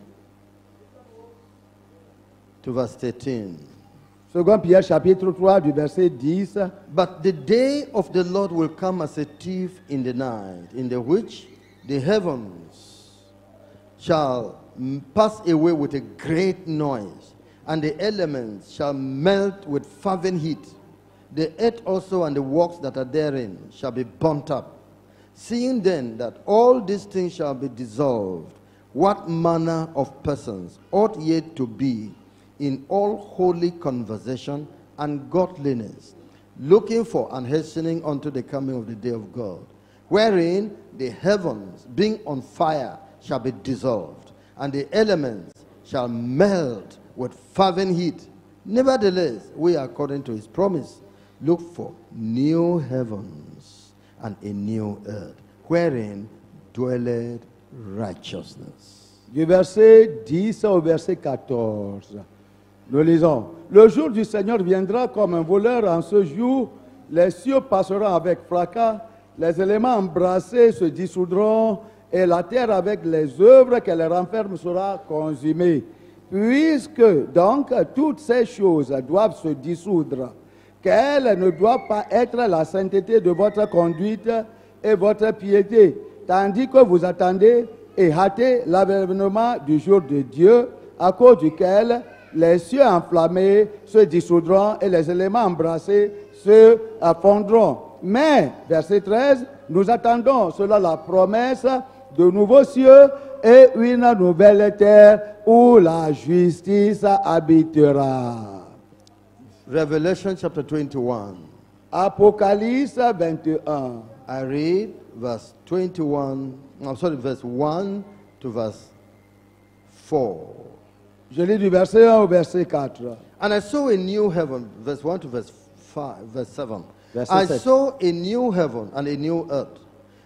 to verse 13. 2 Pierre chapitre 3 du verset 10. But the day of the Lord will come as a thief in the night, in the which the heavens shall pass away with a great noise, and the elements shall melt with fervent heat. The earth also and the works that are therein shall be burnt up. Seeing then that all these things shall be dissolved, what manner of persons ought ye to be in all holy conversation and godliness, looking for and hastening unto the coming of the day of God, wherein the heavens, being on fire, shall be dissolved, and the elements shall melt with fervent heat. Nevertheless, we, according to his promise, look for new heavens and a new earth, wherein dwelleth righteousness. Du verset 10 au verset 14. Nous lisons. Le jour du Seigneur viendra comme un voleur. En ce jour, les cieux passeront avec fracas, les éléments embrassés se dissoudront, et la terre avec les œuvres qu'elle renferme sera consumée. Puisque donc toutes ces choses doivent se dissoudre, quelle ne doit pas être la sainteté de votre conduite et votre piété, tandis que vous attendez et hâtez l'avènement du jour de Dieu, à cause duquel les cieux enflammés se dissoudront et les éléments embrassés se fondront. Mais, verset 13, nous attendons, selon la promesse, de nouveaux cieux et une nouvelle terre où la justice habitera. Revelation chapter 21. Apocalypse 21. I read verse 1 to verse 4. Je lis du verset 1 au verset 4. And I saw a new heaven, verse 1 to verse 7. Verset I 7. saw a new heaven and a new earth.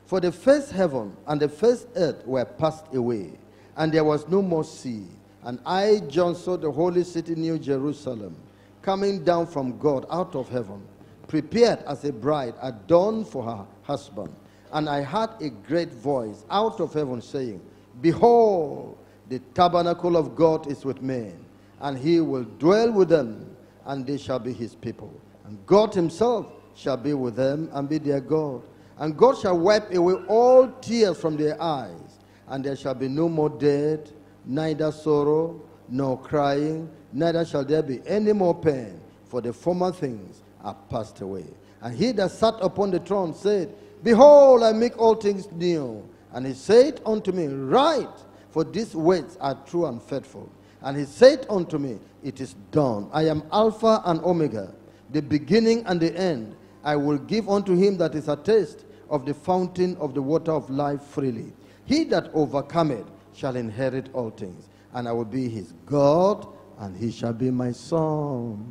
For the first heaven and the first earth were passed away, and there was no more sea. And I, John, saw the holy city, New Jerusalem, coming down from God out of heaven, prepared as a bride adorned for her husband. And I heard a great voice out of heaven saying, Behold, the tabernacle of God is with men, and he will dwell with them, and they shall be his people. And God himself shall be with them and be their God. And God shall wipe away all tears from their eyes, and there shall be no more death, neither sorrow, nor crying, neither shall there be any more pain, for the former things are passed away. And he that sat upon the throne said, Behold, I make all things new. And he said unto me, Write, for these words are true and faithful. And he said unto me, It is done. I am Alpha and Omega, the beginning and the end. I will give unto him that is athirst of the fountain of the water of life freely. He that overcometh shall inherit all things, and I will be his God, and he shall be my son.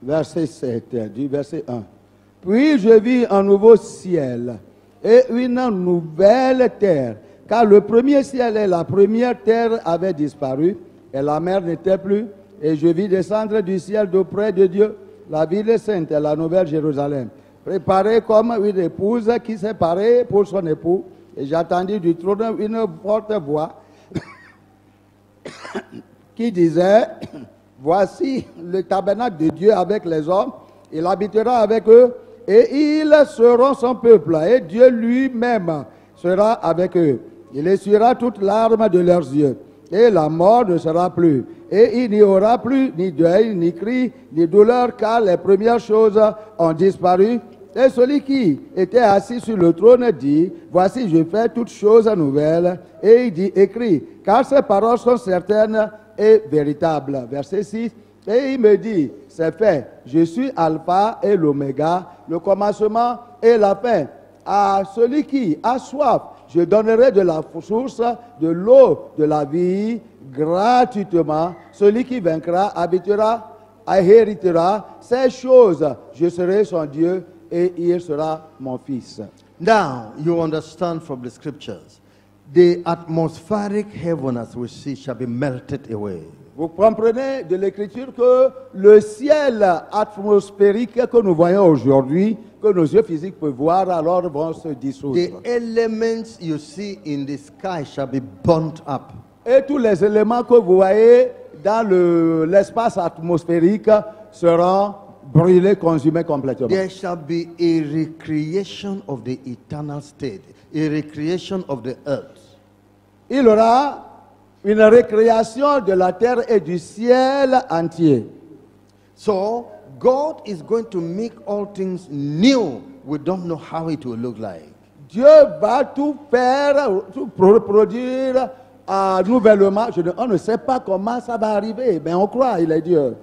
Verset 7, du verset 1. Puis je vis un nouveau ciel et une nouvelle terre, car le premier ciel et la première terre avaient disparu, et la mer n'était plus. Et je vis descendre du ciel d'auprès de Dieu la ville sainte et la nouvelle Jérusalem, préparée comme une épouse qui s'est parée pour son époux. Et j'entendis du trône une forte voix qui disait, Voici le tabernacle de Dieu avec les hommes, il habitera avec eux, et ils seront son peuple, et Dieu lui-même sera avec eux. Il essuiera toute larme de leurs yeux, et la mort ne sera plus. Et il n'y aura plus ni deuil, ni cri, ni douleur, car les premières choses ont disparu. Et celui qui était assis sur le trône dit, Voici, je fais toutes choses nouvelles. Et il dit, écris, car ces paroles sont certaines et véritables. Verset 6. Et il me dit, c'est fait, je suis Alpha et l'Oméga, le commencement et la fin. À celui qui a soif, je donnerai de la source de l'eau de la vie gratuitement. Celui qui vaincra habitera, héritera ces choses. Je serai son Dieu et il sera mon fils. Now you understand from the scriptures, the atmospheric heaven as we see shall be melted away. Vous comprenez de l'écriture que le ciel atmosphérique que nous voyons aujourd'hui, que nos yeux physiques peuvent voir, alors vont se dissoudre. The elements you see in the sky shall be burnt up. Et tous les éléments que vous voyez dans l'espace atmosphérique seront brûlés, consumés complètement. There shall be a recreation of the eternal state, a recreation of the earth. Il y aura une récréation de la terre et du ciel entier. So, God is going to make all things new. We don't know how it will look like. Dieu va tout faire, tout produire nouvellement. On ne sait pas comment ça va arriver, mais on croit, il est Dieu.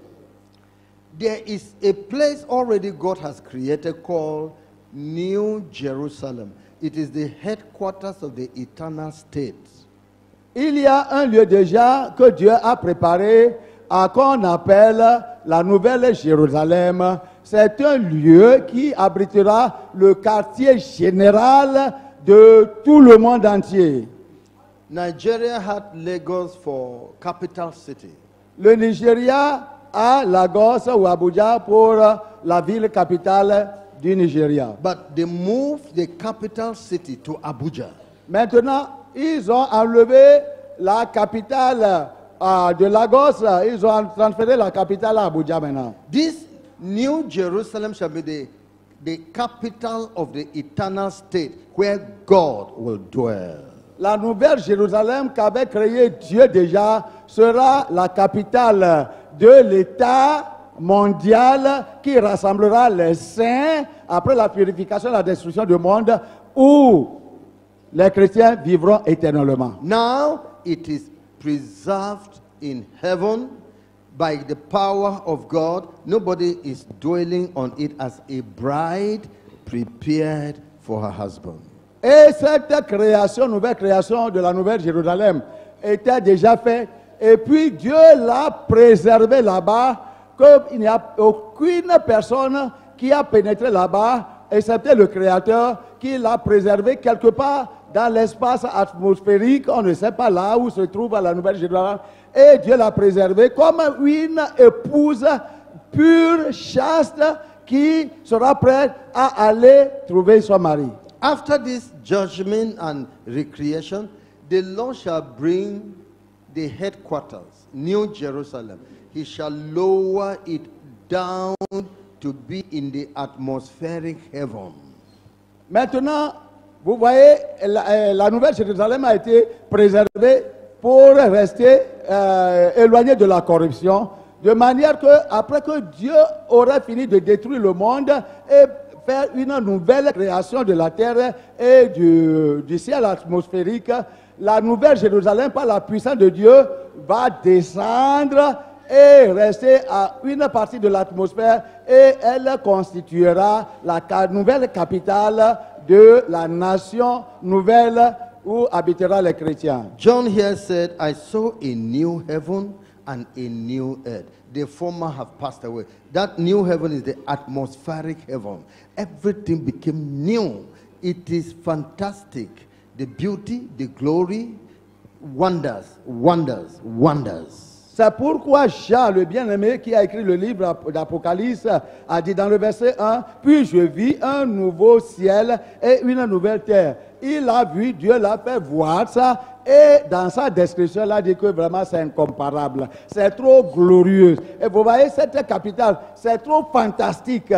There is a place already God has created called New Jerusalem. It is the headquarters of the eternal state. Il y a un lieu déjà que Dieu a préparé, qu'on appelle la Nouvelle Jérusalem. C'est un lieu qui abritera le quartier général de tout le monde entier. Nigeria had Lagos for capital city. Le Nigeria a Lagos ou Abuja pour la ville capitale du Nigeria. But they moved the capital city to Abuja. Maintenant, ils ont enlevé la capitale de Lagos, ils ont transféré la capitale à Abuja maintenant. This New Jerusalem shall be the capital of the eternal state where God will dwell. La nouvelle Jérusalem qu'avait créée Dieu déjà sera la capitale de l'État mondial qui rassemblera les saints après la purification et la destruction du monde où les chrétiens vivront éternellement. Now it is preserved in heaven by the power of God. Nobody is dwelling on it as a bride prepared for her husband. Et cette création, nouvelle création de la nouvelle Jérusalem était déjà faite. Et puis Dieu l'a préservé là-bas, qu'il n'y a aucune personne qui a pénétré là-bas, excepté le Créateur, qui l'a préservé quelque part dans l'espace atmosphérique. On ne sait pas là où se trouve la nouvelle Jérusalem. Et Dieu l'a préservé comme une épouse pure, chaste, qui sera prête à aller trouver son mari. After this judgment and recreation, the Lord shall bring the headquarters, New Jerusalem. He shall lower it down to be in the atmospheric heaven. Maintenant, vous voyez, la nouvelle Jérusalem a été préservée pour rester éloignée de la corruption, de manière que, après que Dieu aurait fini de détruire le monde et faire une nouvelle création de la terre et du ciel atmosphérique, la nouvelle Jérusalem, par la puissance de Dieu, va descendre et rester à une partie de l'atmosphère et elle constituera la nouvelle capitale de la nation nouvelle où habitera les chrétiens. John here said, I saw a new heaven and a new earth. The former have passed away. That new heaven is the atmospheric heaven. Everything became new. It is fantastic. The beauty, the glory, wonders, wonders, wonders. C'est pourquoi Jean, le bien-aimé qui a écrit le livre d'Apocalypse, a dit dans le verset 1, « Puis je vis un nouveau ciel et une nouvelle terre. » Il a vu, Dieu l'a fait voir ça, et dans sa description, il a dit que vraiment c'est incomparable. C'est trop glorieux. Et vous voyez, cette capitale, c'est trop fantastique.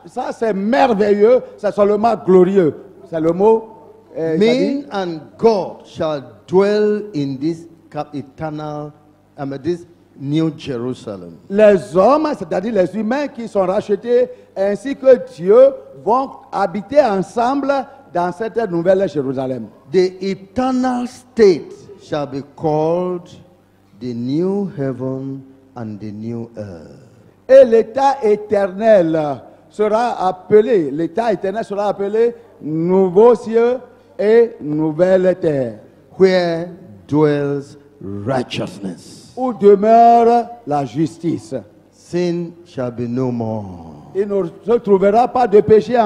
Ça, c'est merveilleux, c'est seulement glorieux. C'est le mot. Man and God shall dwell in this eternal this New Jerusalem. Les hommes, c'est-à-dire les humains qui sont rachetés, ainsi que Dieu, vont habiter ensemble dans cette nouvelle Jérusalem. The eternal state shall be called the new heaven and the new earth. Et l'état éternel sera appelé nouveau ciel et nouvelle terre. Where dwells righteousness. Où demeure la justice. Sin shall be no more. Il ne se trouvera pas de péché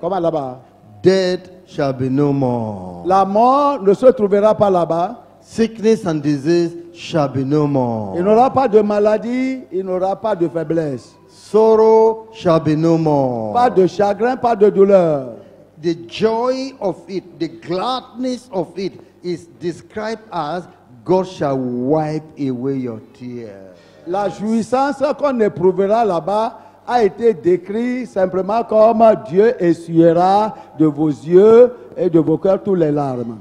comment là-bas. Death shall be no more. La mort ne se trouvera pas là-bas. Sickness and disease shall be no Il more. n'aura pas de maladie, il n'aura pas de faiblesse. Sorrow shall be no more. Pas de chagrin, pas de douleur. The joy of it, the gladness of it is described as God shall wipe away your tears. La jouissance qu'on éprouvera là-bas a été décrite simplement comme Dieu essuiera de vos yeux et de vos cœurs tous les larmes.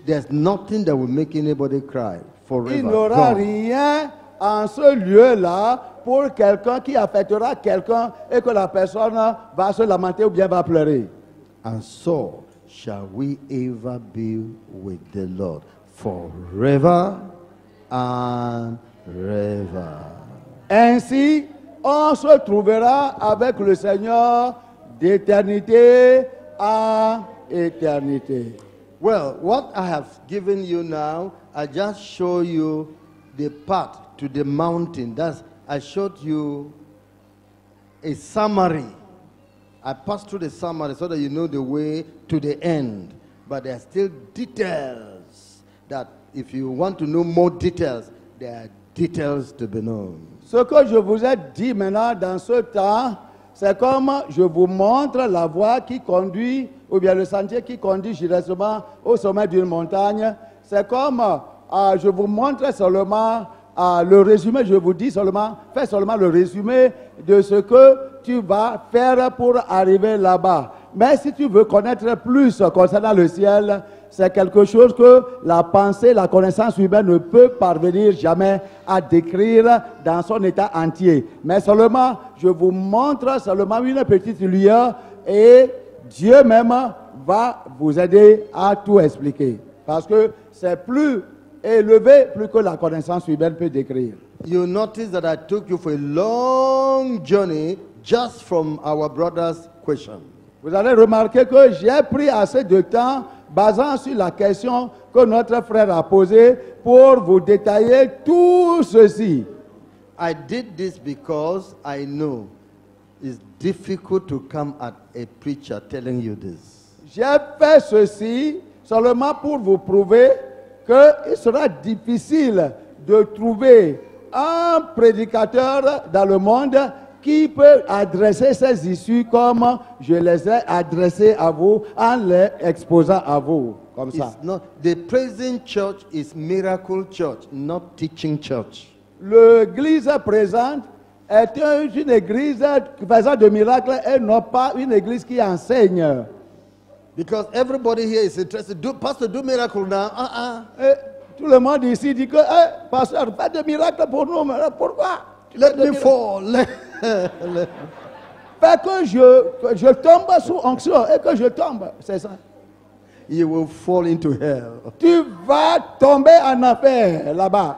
There's nothing that will make anybody cry forever. Il n'y aura Gone. rien en ce lieu-là pour quelqu'un qui affectera quelqu'un et que la personne va se lamenter ou bien va pleurer. And so shall we ever be with the Lord forever and ever. Ainsi, on se trouvera avec le Seigneur d'éternité à éternité. Well, what I have given you now, I just show you the path to the mountain. I showed you a summary. I passed through the summary so that you know the way to the end. But there are still details that if you want to know more details, there are details to be known. Ce que je vous ai dit maintenant dans ce temps, c'est comme je vous montre la voie qui conduit, ou bien le sentier qui conduit justement au sommet d'une montagne. C'est comme je vous montre seulement le résumé, je vous dis seulement, fais seulement le résumé de ce que tu vas faire pour arriver là-bas. Mais si tu veux connaître plus concernant le ciel, c'est quelque chose que la pensée, la connaissance humaine ne peut parvenir jamais à décrire dans son état entier. Mais seulement, je vous montre seulement une petite lueur et Dieu même va vous aider à tout expliquer. Parce que c'est plus élevé, plus que la connaissance humaine peut décrire. You notice that I took you for a long journey just from our brother's question. Vous allez remarquer que j'ai pris assez de temps basant sur la question que notre frère a posée pour vous détailler tout ceci. I did this because I know it's difficult to come at a preacher telling you this. J'ai fait ceci seulement pour vous prouver qu'il sera difficile de trouver un prédicateur dans le monde qui peut adresser ces issues comme je les ai adressées à vous en les exposant à vous, comme ça. It's not, the present church is miracle church, not teaching church. L'église présente est une église faisant de miracles et non pas une église qui enseigne. Because everybody here is interested. Pastor, do miracle now. Et tout le monde ici dit que, pasteur, faites des miracles pour nous. Mais pourquoi? Let me fall. Fait que je tombe sous onction et que je tombe, c'est ça. You will fall into hell. Tu vas tomber en enfer là-bas.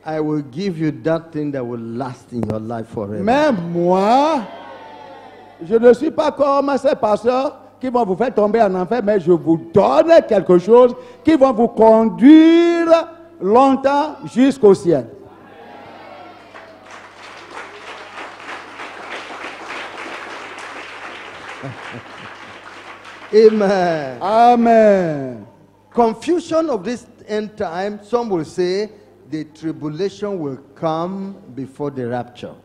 I will give you that thing that will last in your life forever. Mais moi, je ne suis pas comme ces pasteurs qui vont vous faire tomber en enfer, mais je vous donne quelque chose qui va vous conduire longtemps jusqu'au ciel. Amen. Amen. Confusion of this end time, some will say the tribulation will come before the rapture.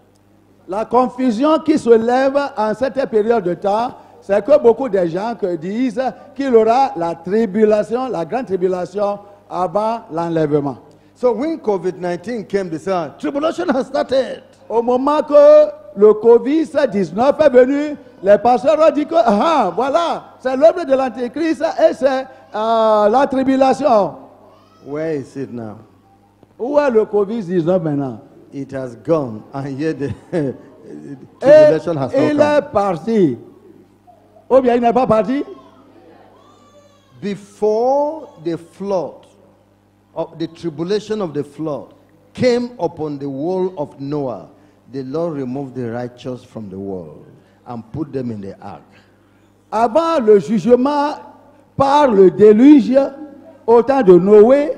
La confusion qui se lève en cette période de temps, c'est que beaucoup de gens disent qu'il y aura la tribulation, la grande tribulation avant l'enlèvement. So when COVID-19 came, they said, tribulation has started. Au moment que le Covid-19 est venu, les pasteurs ont dit que voilà, c'est l'œuvre de l'Antéchrist et c'est la tribulation. Where is it now? Où est le Covid-19 maintenant? It has gone, and yet the tribulation has Il not est come. parti. Ou bien il n'est pas parti? Before the flood, the tribulation of the flood came upon the world of Noah, the Lord removed the righteous from the world and put them in the ark. Avant le jugement par le déluge, au temps de Noé,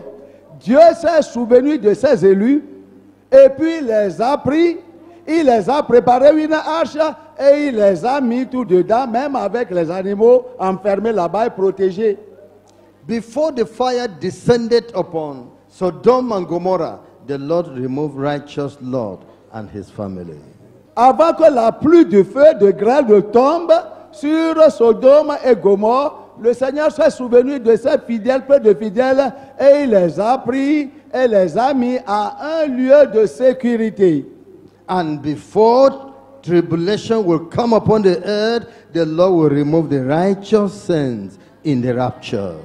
Dieu s'est souvenu de ses élus et puis les a pris, il les a préparé une arche et il les a mis tout dedans, même avec les animaux enfermés là-bas et protégés. Before the fire descended upon Sodom and Gomorrah, the Lord removed righteous Lot and his family. Avant que la pluie de feu, de grêle ne tombe sur Sodome et Gomorrhe, le Seigneur s'est souvenu de ses fidèles, peu de fidèles, et il les a pris et les a mis à un lieu de sécurité. And before tribulation will come upon the earth, the Lord will remove the righteous saints in the rapture.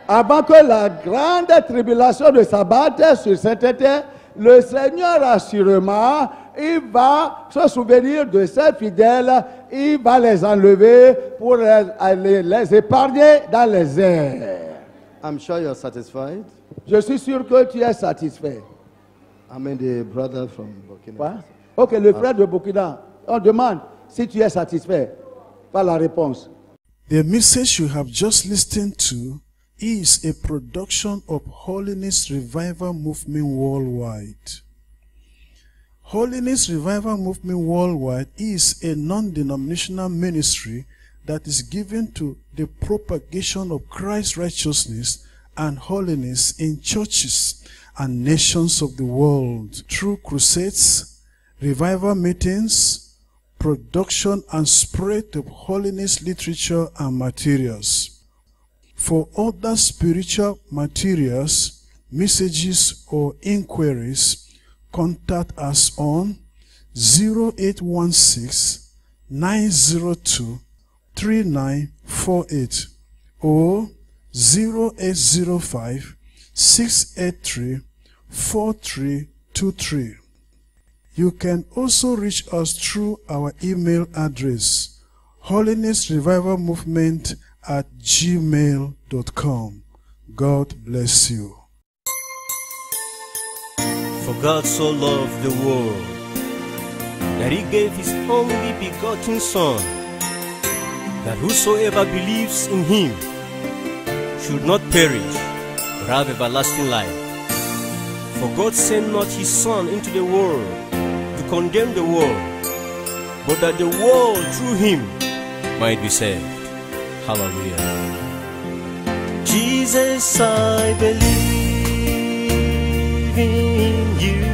Avant que la grande tribulation ne s'abatte sur cette terre, le Seigneur assurément, il va se souvenir de ses fidèles, il va les enlever pour les épargner dans les airs. I'm sure you're satisfied. Je suis sûr que tu es satisfait. I mean the brother from Burkina. Quoi? Ok, le frère de Burkina, on demande si tu es satisfait par la réponse. The message you have just listened to is a production of Holiness Revival Movement Worldwide. Holiness Revival Movement Worldwide is a non-denominational ministry that is given to the propagation of Christ's righteousness and holiness in churches and nations of the world through crusades, revival meetings, production and spread of holiness literature and materials. For other spiritual materials, messages or inquiries, contact us on 0816-902-3948 or 0805-683-4323. You can also reach us through our email address, holinessrevivalmovement@gmail.com. God bless you. For God so loved the world that he gave his only begotten Son, that whosoever believes in him should not perish, but have everlasting life. For God sent not his Son into the world to condemn the world, but that the world through him might be saved. Hallelujah. Jesus, I believe in you.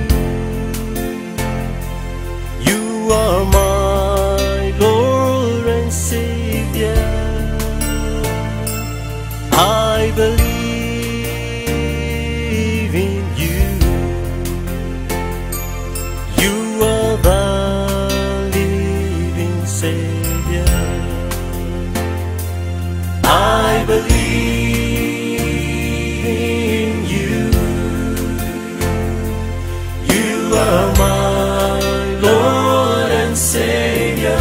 You are my Lord and Savior. I believe in you. You are the living Savior. I believe in you. You are my Lord and Savior.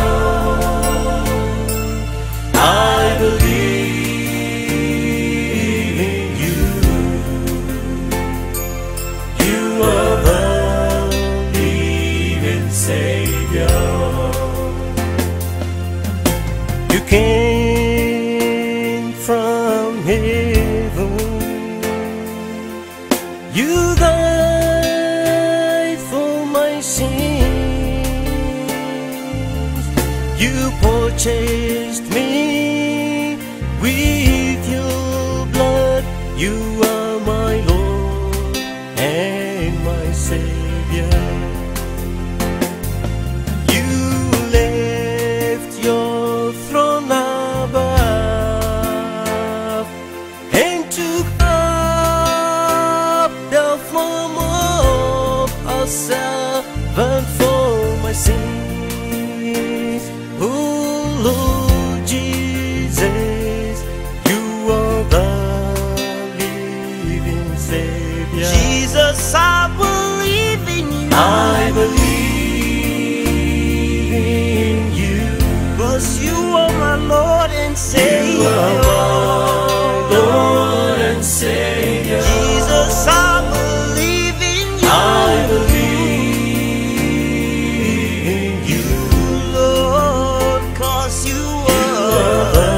I believe in you. You are the living Savior. You came from heaven. You died for my sins. You purchased me with your blood. You are my Lord and my Savior. You left your throne above and took up the form of a servant for my sins. Oh Lord Jesus, you are the living Savior. Jesus, I believe in you. I believe in you. 'Cause you are my Lord and Savior. You are my Lord and Savior. Jesus, I believe in you. I believe in you, Lord, 'cause you are the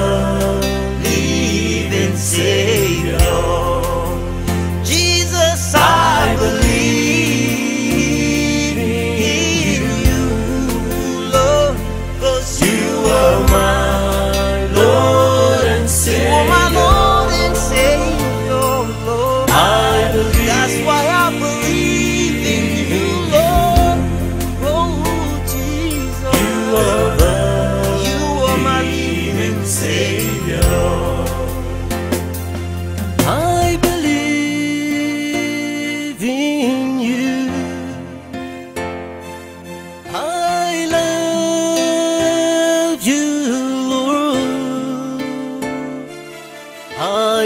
living Savior. Jesus, I believe in you, Lord, 'cause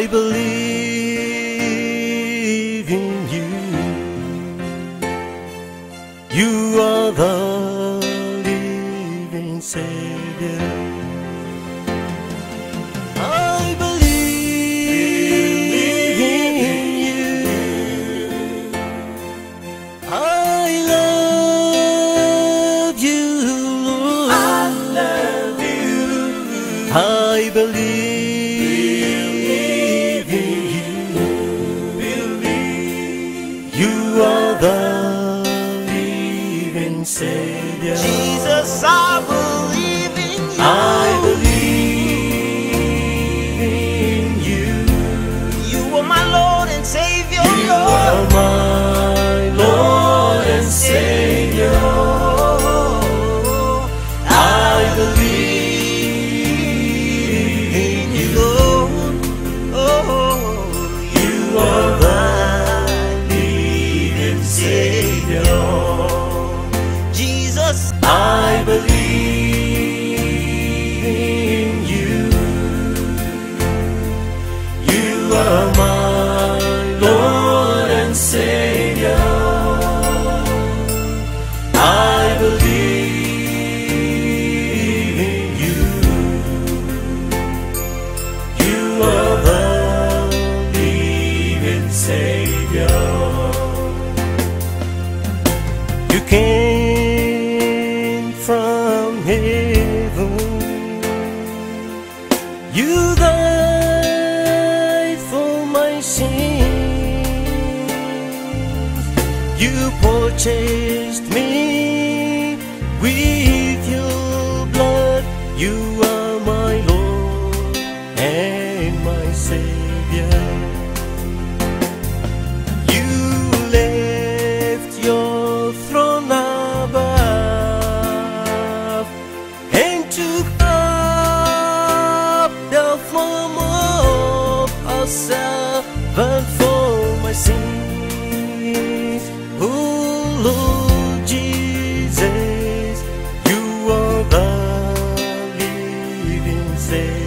I believe in you. You are the living Savior. I believe in you. I love you, Lord. I love you. I believe in you. You are the living Savior. Jesus, I believe in you. I believe in you. You are my Lord and Savior. You are my Lord and Savior. I believe in you. You are the living Savior. Jesus, I believe in you. You are my Lord and Savior. I believe in you. You are the living Savior. You came from heaven. You died for my sins. You purchased me with your blood. You are my Lord and my Savior. You left your throne above and took up the form of a servant for my sins. Oh Lord Jesus, you are the living Savior.